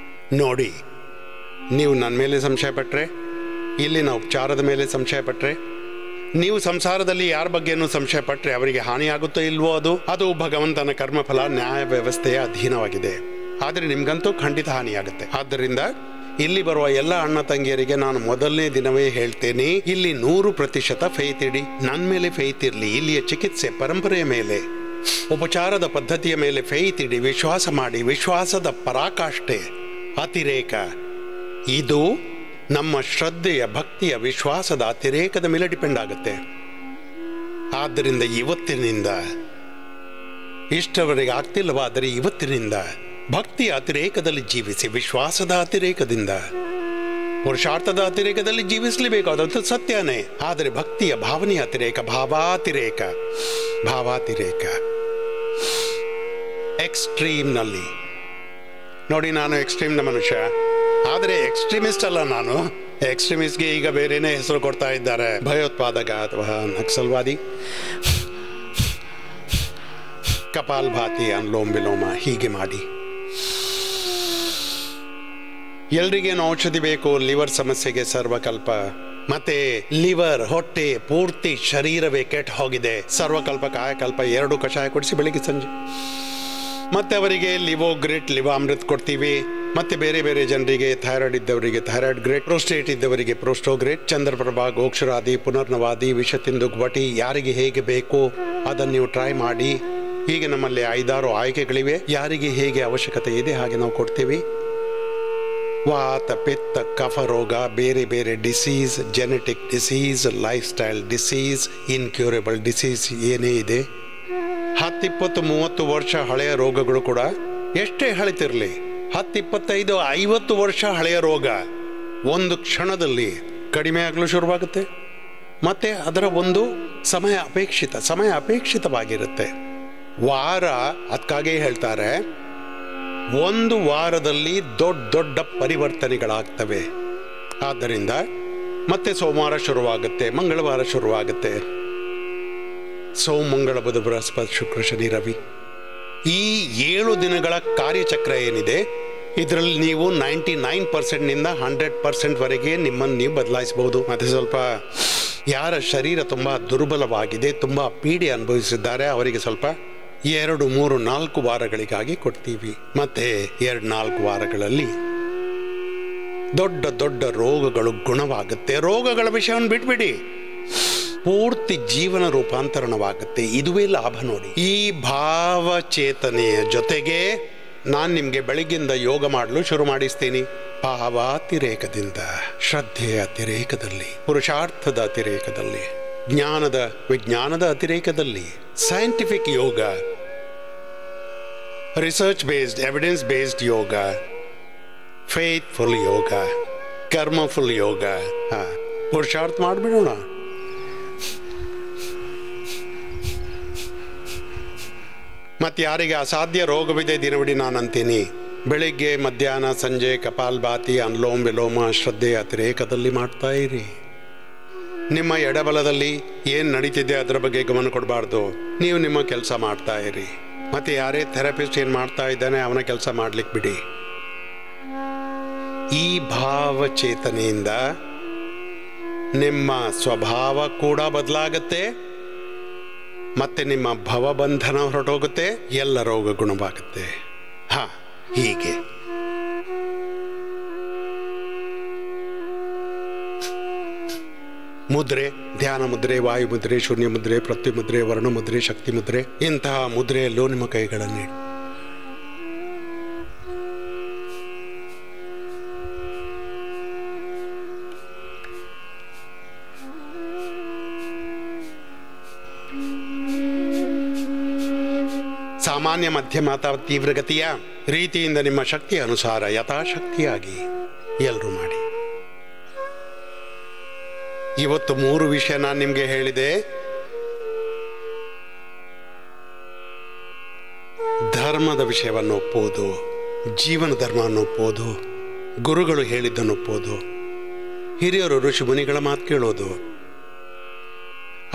ನೋಡಿ, ನೀವು ನನ್ನ ಮೇಲೆ ಸಂಶಯ ಪಟ್ಟರೆ, ಇಲ್ಲಿನ ಉಪಚಾರದ ಮೇಲೆ ಸಂಶಯ ಪಟ್ಟರೆ, ನೀವು ಸಂಸಾರದಲ್ಲಿ ಯಾರ ಬಗ್ಗೆನೂ ಸಂಶಯ ಪಟ್ಟರೆ ಅವರಿಗೆ ಹಾನಿಯಾಗುತ್ತೋ ಇಲ್ವೋ ಅದು ಭಗವಂತನ ಕರ್ಮಫಲ, ನ್ಯಾಯ ವ್ಯವಸ್ಥೆಯ ಅಧೀನವಾಗಿದೆ. ಆದರೆ ನಿಮ್ಗಂತೂ ಖಂಡಿತ ಹಾನಿಯಾಗುತ್ತೆ. ಆದ್ದರಿಂದ ಇಲ್ಲಿ ಬರುವ ಎಲ್ಲ ಅಣ್ಣ ತಂಗಿಯರಿಗೆ ನಾನು ಮೊದಲನೇ ದಿನವೇ ಹೇಳ್ತೇನೆ, ಇಲ್ಲಿ 100% ಫೇತ್ ಇಡಿ. ನನ್ನ ಮೇಲೆ ಫೇತ್ ಇರಲಿ. ಇಲ್ಲಿಯ ಚಿಕಿತ್ಸೆ ಪರಂಪರೆಯ ಮೇಲೆ, ಉಪಚಾರದ ಪದ್ಧತಿಯ ಮೇಲೆ ಫೇತ್ ಇಡಿ, ವಿಶ್ವಾಸ ಮಾಡಿ. ವಿಶ್ವಾಸದ ಪರಾಕಾಷ್ಠೆ ಅತಿರೇಕ. ಇದು ನಮ್ಮ ಶ್ರದ್ಧೆಯ, ಭಕ್ತಿಯ, ವಿಶ್ವಾಸದ ಅತಿರೇಕದ ಮೇಲೆ ಡಿಪೆಂಡ್ ಆಗುತ್ತೆ. ಆದ್ದರಿಂದ ಇವತ್ತಿನಿಂದ, ಇಷ್ಟವರೆಗೆ ಆಗ್ತಿಲ್ಲವಾದರೆ ಇವತ್ತಿನಿಂದ ಭಕ್ತಿಯ ಅತಿರೇಕದಲ್ಲಿ ಜೀವಿಸಿ, ವಿಶ್ವಾಸದ ಅತಿರೇಕದಿಂದ, ಪುರುಷಾರ್ಥದ ಅತಿರೇಕದಲ್ಲಿ ಜೀವಿಸಲೇಬೇಕು, ಅದಂತೂ ಸತ್ಯನೇ. ಆದರೆ ಭಕ್ತಿಯ ಭಾವನೆಯ ಅತಿರೇಕ, ಭಾವಾತಿರೇಕ ಎಕ್ಸ್ಟ್ರೀಮ್ನಲ್ಲಿ ನೋಡಿ. ನಾನು ಎಕ್ಸ್ಟ್ರೀಮ್ನ ಮನುಷ್ಯ, ಆದರೆ ಎಕ್ಸ್ಟ್ರೀಮಿಸ್ಟ್ ಅಲ್ಲ. ನಾನು ಎಕ್ಸ್ಟ್ರೀಮಿಸ್ಟ್ಗೆ ಈಗ ಬೇರೆನೇ ಹೆಸರು ಕೊಡ್ತಾ ಇದ್ದಾರೆ, ಭಯೋತ್ಪಾದಕ ಅಥವಾ ನಕ್ಸಲ್ವಾದಿ, ಕಪಾಲ್ಭಾತಿ, ಅನುಲೋಮ ವಿಲೋಮ ಹೀಗೆ ಮಾಡಿ. ಎಲ್ರಿಗೇನು ಔಷಧಿ ಬೇಕು? ಲಿವರ್ ಸಮಸ್ಯೆಗೆ ಸರ್ವಕಲ್ಪ. ಮತ್ತೆ ಲಿವರ್, ಹೊಟ್ಟೆ, ಪೂರ್ತಿ ಶರೀರವೇ ಕೆಟ್ಟ ಹೋಗಿದೆ. ಸರ್ವಕಲ್ಪ, ಕಾಯಕಲ್ಪ 2 ಕಷಾಯ ಕೊಡಿಸಿ ಬೆಳಿಗ್ಗೆ ಸಂಜೆ. ಮತ್ತೆ ಅವರಿಗೆ ಲಿವೋಗ್ರೇಟ್, ಲಿವಾಮೃತ್ ಕೊಡ್ತೀವಿ. ಮತ್ತೆ ಬೇರೆ ಬೇರೆ ಜನರಿಗೆ, ಥೈರಾಯ್ಡ್ ಇದ್ದವರಿಗೆ ಥೈರಾಯ್ಡ್ ಗ್ರೇಟ್, ಪ್ರೋಸ್ಟೇಟ್ ಇದ್ದವರಿಗೆ ಪ್ರೋಸ್ಟೋಗ್ರೇಟ್, ಚಂದ್ರಪ್ರಭಾ, ಗೋಕ್ಷರಾದಿ, ಪುನರ್ನವಾದಿ, ವಿಷ ತಿಂದು ವಟಿ, ಯಾರಿಗೆ ಹೇಗೆ ಬೇಕು ಅದನ್ನು ನೀವು ಟ್ರೈ ಮಾಡಿ. ಹೀಗೆ ನಮ್ಮಲ್ಲಿ 5-6 ಆಯ್ಕೆಗಳಿವೆ. ಯಾರಿಗೆ ಹೇಗೆ ಅವಶ್ಯಕತೆ ಇದೆ ಹಾಗೆ ನಾವು ಕೊಡ್ತೀವಿ. ವಾತ, ಪಿತ್ತ, ಕಫ ರೋಗ, ಬೇರೆ ಬೇರೆ disease, genetic disease, lifestyle disease, incurable disease ಏನೇ ಇದೆ, 10, 20, 30 ವರ್ಷ ಹಳೆಯ ರೋಗಗಳು ಕೂಡ, ಎಷ್ಟೇ ಹಳಿತಿರಲಿ, 10, 25, 50 ವರ್ಷ ಹಳೆಯ ರೋಗ ಒಂದು ಕ್ಷಣದಲ್ಲಿ ಕಡಿಮೆ ಆಗಲು ಶುರುವಾಗುತ್ತೆ. ಮತ್ತೆ ಅದರ ಒಂದು ಸಮಯ ಅಪೇಕ್ಷಿತವಾಗಿರುತ್ತೆ. ವಾರ, ಅದಕ್ಕಾಗೇ ಹೇಳ್ತಾರೆ, 1 ವಾರದಲ್ಲಿ ದೊಡ್ಡ ಪರಿವರ್ತನೆಗಳಾಗ್ತವೆ. ಆದ್ದರಿಂದ ಮತ್ತೆ ಸೋಮವಾರ ಶುರುವಾಗುತ್ತೆ, ಮಂಗಳವಾರ ಶುರುವಾಗುತ್ತೆ, ಸೋಮ, ಮಂಗಳ, ಬುಧ, ಬೃಹಸ್ಪತಿ, ಶುಕ್ರ, ಶನಿ, ರವಿ. ಈ 7 ದಿನಗಳ ಕಾರ್ಯಚಕ್ರ ಏನಿದೆ, ಇದರಲ್ಲಿ ನೀವು 99%ನಿಂದ 100% ವರೆಗೆ ನಿಮ್ಮನ್ನು ನೀವು ಬದಲಾಯಿಸಬಹುದು. ಮತ್ತೆ ಸ್ವಲ್ಪ ಯಾರ ಶರೀರ ತುಂಬ ದುರ್ಬಲವಾಗಿದೆ, ತುಂಬ ಪೀಡೆ ಅನುಭವಿಸಿದ್ದಾರೆ, ಅವರಿಗೆ ಸ್ವಲ್ಪ 2, 3, 4 ವಾರಗಳಿಗಾಗಿ ಕೊಡ್ತೀವಿ. ಮತ್ತೆ 2-4 ವಾರಗಳಲ್ಲಿ ದೊಡ್ಡ ರೋಗಗಳು ಗುಣವಾಗುತ್ತೆ. ರೋಗಗಳ ವಿಷಯವನ್ನು ಬಿಟ್ಬಿಡಿ, ಪೂರ್ತಿ ಜೀವನ ರೂಪಾಂತರಣವಾಗುತ್ತೆ. ಇದುವೇ ಲಾಭ ನೋಡಿ. ಈ ಭಾವಚೇತನೆಯ ಜೊತೆಗೆ ನಾನು ನಿಮಗೆ ಬೆಳಗ್ಗಿಂದ ಯೋಗ ಮಾಡಲು ಶುರು ಮಾಡಿಸ್ತೀನಿ. ಭಾವಾತಿರೇಕದಿಂದ, ಶ್ರದ್ಧೆಯ ಅತಿರೇಕದಲ್ಲಿ, ಪುರುಷಾರ್ಥದ ಅತಿರೇಕದಲ್ಲಿ, ವಿಜ್ಞಾನದ ಅತಿರೇಕದಲ್ಲಿ, ಸೈಂಟಿಫಿಕ್ ಯೋಗ, ರಿಸರ್ಚ್ ಬೇಸ್ಡ್, ಎವಿಡೆನ್ಸ್ ಬೇಸ್ಡ್ ಯೋಗ, ಫೇತ್ಫುಲ್ ಯೋಗ, ಕರ್ಮಫುಲ್ ಯೋಗ. ಪುರುಷಾರ್ಥ ಮಾಡಿಬಿಡೋಣ. ಮತ್ತು ಯಾರಿಗೆ ಅಸಾಧ್ಯ ರೋಗವಿದೆ, ದಿನವಿಡೀ ನಾನು ಅಂತೀನಿ, ಬೆಳಿಗ್ಗೆ, ಮಧ್ಯಾಹ್ನ, ಸಂಜೆ ಕಪಾಲ್ಭಾತಿ, ಅನುಲೋಮ ವಿಲೋಮ ಶ್ರದ್ಧೆಯ ಅತಿರೇಕದಲ್ಲಿ ಮಾಡ್ತಾ ಇರಿ. ನಿಮ್ಮ ಎಡಬಲದಲ್ಲಿ ಏನು ನಡೀತಿದೆ ಅದರ ಬಗ್ಗೆ ಗಮನ ಕೊಡಬಾರ್ದು. ನೀವು ನಿಮ್ಮ ಕೆಲಸ ಮಾಡ್ತಾ ಇರಿ. ಮತ್ತೆ ಯಾರೇ ಥೆರಪಿಸ್ಟ್ ಏನು ಮಾಡ್ತಾ ಇದ್ದಾನೆ ಅವನ ಕೆಲಸ ಮಾಡ್ಲಿಕ್ಕೆ ಬಿಡಿ. ಈ ಭಾವಚೇತನೆಯಿಂದ ನಿಮ್ಮ ಸ್ವಭಾವ ಕೂಡ ಬದಲಾಗುತ್ತೆ, ಮತ್ತೆ ನಿಮ್ಮ ಭವಬಂಧನ ಹೊರಟೋಗುತ್ತೆ, ಎಲ್ಲ ರೋಗ ಗುಣವಾಗುತ್ತೆ. ಹೀಗೆ ಮುದ್ರೆ, ಧ್ಯಾನ ಮುದ್ರೆ, ವಾಯು ಮುದ್ರೆ, ಶೂನ್ಯ ಮುದ್ರೆ, ಪ್ರತಿ ಮುದ್ರೆ, ವರ್ಣ ಮುದ್ರೆ, ಶಕ್ತಿ ಮುದ್ರೆ, ಇಂತಹ ಮುದ್ರೆಯಲ್ಲೂ ನಿಮ್ಮ ಕೈಗಳನ್ನಿಡಿ. ಸಾಮಾನ್ಯ, ಮಧ್ಯಮ ಅಥವಾ ತೀವ್ರಗತಿಯ ರೀತಿಯಿಂದ ನಿಮ್ಮ ಶಕ್ತಿಯ ಅನುಸಾರ ಯಥಾಶಕ್ತಿಯಾಗಿ ಎಲ್ಲರೂ ಮಾಡಿ. ಇವತ್ತು 3 ವಿಷಯ ನಾನು ನಿಮಗೆ ಹೇಳಿದೆ. ಧರ್ಮದ ವಿಷಯವನ್ನು ಒಪ್ಪುವುದು, ಜೀವನ ಧರ್ಮವನ್ನು ಒಪ್ಪುವುದು, ಗುರುಗಳು ಹೇಳಿದ್ದನ್ನು ಒಪ್ಪುವುದು, ಹಿರಿಯರು ಋಷಿ ಮುನಿಗಳ ಮಾತು ಕೇಳೋದು,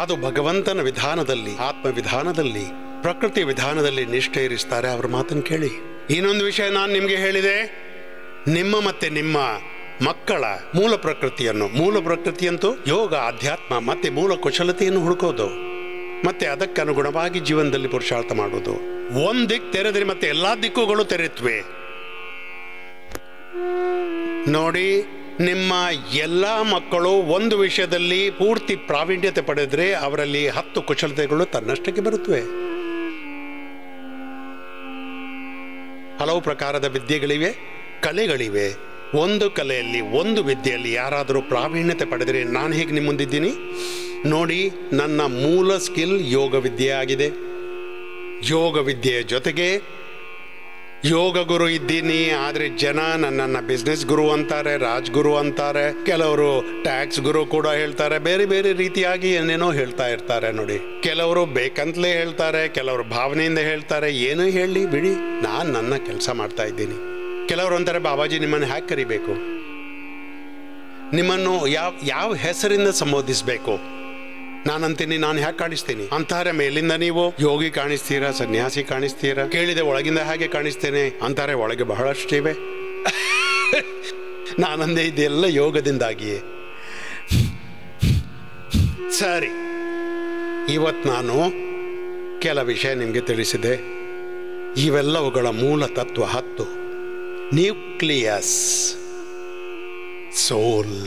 ಅದು ಭಗವಂತನ ವಿಧಾನದಲ್ಲಿ, ಆತ್ಮ ವಿಧಾನದಲ್ಲಿ, ಪ್ರಕೃತಿ ವಿಧಾನದಲ್ಲಿ ನಿಷ್ಠೆ ಇರಿಸ್ತಾರೆ, ಅವರ ಮಾತನ್ನು ಕೇಳಿ. ಇನ್ನೊಂದು ವಿಷಯ ನಾನು ನಿಮಗೆ ಹೇಳಿದೆ, ನಿಮ್ಮ ಮತ್ತೆ ನಿಮ್ಮ ಮಕ್ಕಳ ಮೂಲ ಪ್ರಕೃತಿಯಂತೂ ಯೋಗ, ಅಧ್ಯಾತ್ಮ ಮತ್ತೆ ಮೂಲ ಕುಶಲತೆಯನ್ನು ಹುಡುಕೋದು, ಮತ್ತೆ ಅದಕ್ಕನುಗುಣವಾಗಿ ಜೀವನದಲ್ಲಿ ಪುರುಷಾರ್ಥ ಮಾಡೋದು. ಒಂದು ದಿಕ್ಕು ತೆರೆದ್ರೆ ಮತ್ತೆ ಎಲ್ಲಾ ದಿಕ್ಕುಗಳು ತೆರೆತ್ವೆ. ನೋಡಿ, ನಿಮ್ಮ ಎಲ್ಲ ಮಕ್ಕಳು ಒಂದು ವಿಷಯದಲ್ಲಿ ಪೂರ್ತಿ ಪ್ರಾವೀಣ್ಯತೆ ಪಡೆದ್ರೆ ಅವರಲ್ಲಿ 10 ಕುಶಲತೆಗಳು ತನ್ನಷ್ಟಕ್ಕೆ ಬರುತ್ತವೆ. ಹಲವು ಪ್ರಕಾರದ ವಿದ್ಯೆಗಳಿವೆ, ಕಲೆಗಳಿವೆ, ಒಂದು ಕಲೆಯಲ್ಲಿ, ಒಂದು ವಿದ್ಯೆಯಲ್ಲಿ ಯಾರಾದರೂ ಪ್ರಾವೀಣ್ಯತೆ ಪಡೆದರೆ ನಾನು ಹೇಗೆ ನಿಮ್ಮ ಮುಂದಿದ್ದೀನಿ ನೋಡಿ. ನನ್ನ ಮೂಲ ಸ್ಕಿಲ್ ಯೋಗ ವಿದ್ಯೆ ಆಗಿದೆ. ಯೋಗ ವಿದ್ಯೆಯ ಜೊತೆಗೆ ಯೋಗ ಗುರು ಇದ್ದೀನಿ. ಆದರೆ ಜನ ನನ್ನನ್ನು ಬಿಸ್ನೆಸ್ ಗುರು ಅಂತಾರೆ, ರಾಜ್ಗುರು ಅಂತಾರೆ, ಕೆಲವರು ಟ್ಯಾಕ್ಸ್ ಗುರು ಕೂಡ ಹೇಳ್ತಾರೆ, ಬೇರೆ ಬೇರೆ ರೀತಿಯಾಗಿ ಏನೇನೋ ಹೇಳ್ತಾ ಇರ್ತಾರೆ ನೋಡಿ. ಕೆಲವರು ಬೇಕಂತಲೇ ಹೇಳ್ತಾರೆ, ಕೆಲವರು ಭಾವನೆಯಿಂದ ಹೇಳ್ತಾರೆ. ಏನೂ ಹೇಳಿ ಬಿಡಿ, ನಾನು ನನ್ನ ಕೆಲಸ ಮಾಡ್ತಾ ಇದ್ದೀನಿ. ಕೆಲವರು ಅಂತಾರೆ, ಬಾಬಾಜಿ ನಿಮ್ಮನ್ನು ಹ್ಯಾಕ್ ಕರಿಬೇಕು, ನಿಮ್ಮನ್ನು ಯಾವ ಹೆಸರಿಂದ ಸಂಬೋಧಿಸಬೇಕು. ನಾನಂತೀನಿ, ನಾನು ಹ್ಯಾಕೆ ಕಾಣಿಸ್ತೀನಿ ಅಂತಾರೆ. ಮೇಲಿಂದ ನೀವು ಯೋಗಿ ಕಾಣಿಸ್ತೀರಾ, ಸನ್ಯಾಸಿ ಕಾಣಿಸ್ತೀರಾ, ಕೇಳಿದೆ ಒಳಗಿಂದ ಹಾಗೆ ಕಾಣಿಸ್ತೇನೆ ಅಂತಾರೆ. ಒಳಗೆ ಬಹಳಷ್ಟಿವೆ. ನಾನಂದೆ ಇದೆಲ್ಲ ಯೋಗದಿಂದಾಗಿಯೇ. ಸರಿ, ಇವತ್ತು ನಾನು ಕೆಲ ವಿಷಯ ನಿಮಗೆ ತಿಳಿಸಿದೆ. ಇವೆಲ್ಲವುಗಳ ಮೂಲ ತತ್ವ 10. Nucleus soul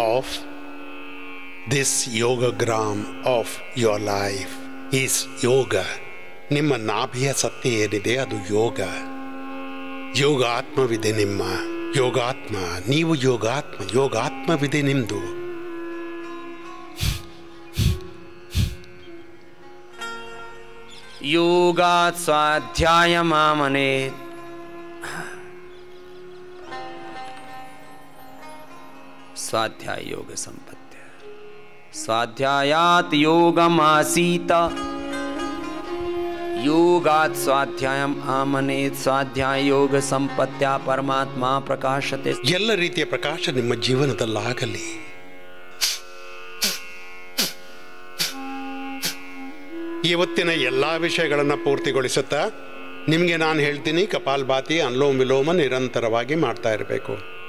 of this yogagram of your life is yoga. ನಿಮ್ಮ ನಾಭಿಯ ಸತ್ಯ ಏನಿದೆ ಅದು ಯೋಗ. ಯೋಗಾತ್ಮವಿದೆ ನಿಮ್ಮ. ಯೋಗಾತ್ಮ, ನೀವು ಯೋಗಾತ್ಮ. ಯೋಗಾತ್ಮವಿದೆ ನಿಮ್ಮದು. ಯೋಗಾತ್ ಸ್ವಾಧ್ಯಾಯ ಮಾಮನೆ. स्वाध्याय योग संपत्ति. स्वाध्यायात योगमासीत. योगात स्वाध्यायम आमनेत. स्वाध्याय योग संपत्ತ್ಯ ಪರಮಾತ್ಮ ಪ್ರಕಾಶತೆ. ಎಲ್ಲ ರೀತಿಯ ಪ್ರಕಾಶ ನಿಮ್ಮ ಜೀವನದಲ್ಲಾಗಲಿ. ಇವತ್ತಿನ ಎಲ್ಲ ವಿಷಯಗಳನ್ನು ಪೂರ್ತಿಗೊಳಿಸುತ್ತಾ ನಿಮಗೆ ನಾನು ಹೇಳ್ತೀನಿ, ಕಪಾಲಭಾತಿ, ಅನುಲೋಮ ವಿಲೋಮ ನಿರಂತರವಾಗಿ ಮಾಡ್ತಾ ಇರಬೇಕು.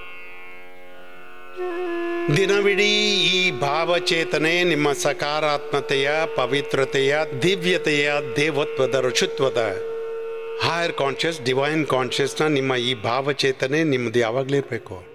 ದಿನವಿಡೀ ಈ ಭಾವಚೇತನೆ ನಿಮ್ಮ ಸಕಾರಾತ್ಮತೆಯ, ಪವಿತ್ರತೆಯ, ದಿವ್ಯತೆಯ, ದೇವತ್ವದ, ಋಷಿತ್ವದ, ಹೈಯರ್ ಕಾನ್ಷಿಯಸ್, ಡಿವೈನ್ ಕಾನ್ಷಿಯಸ್ನ ನಿಮ್ಮ ಈ ಭಾವಚೇತನೆ ನಿಮ್ಮದು ಯಾವಾಗಲೂ ಇರಬೇಕು.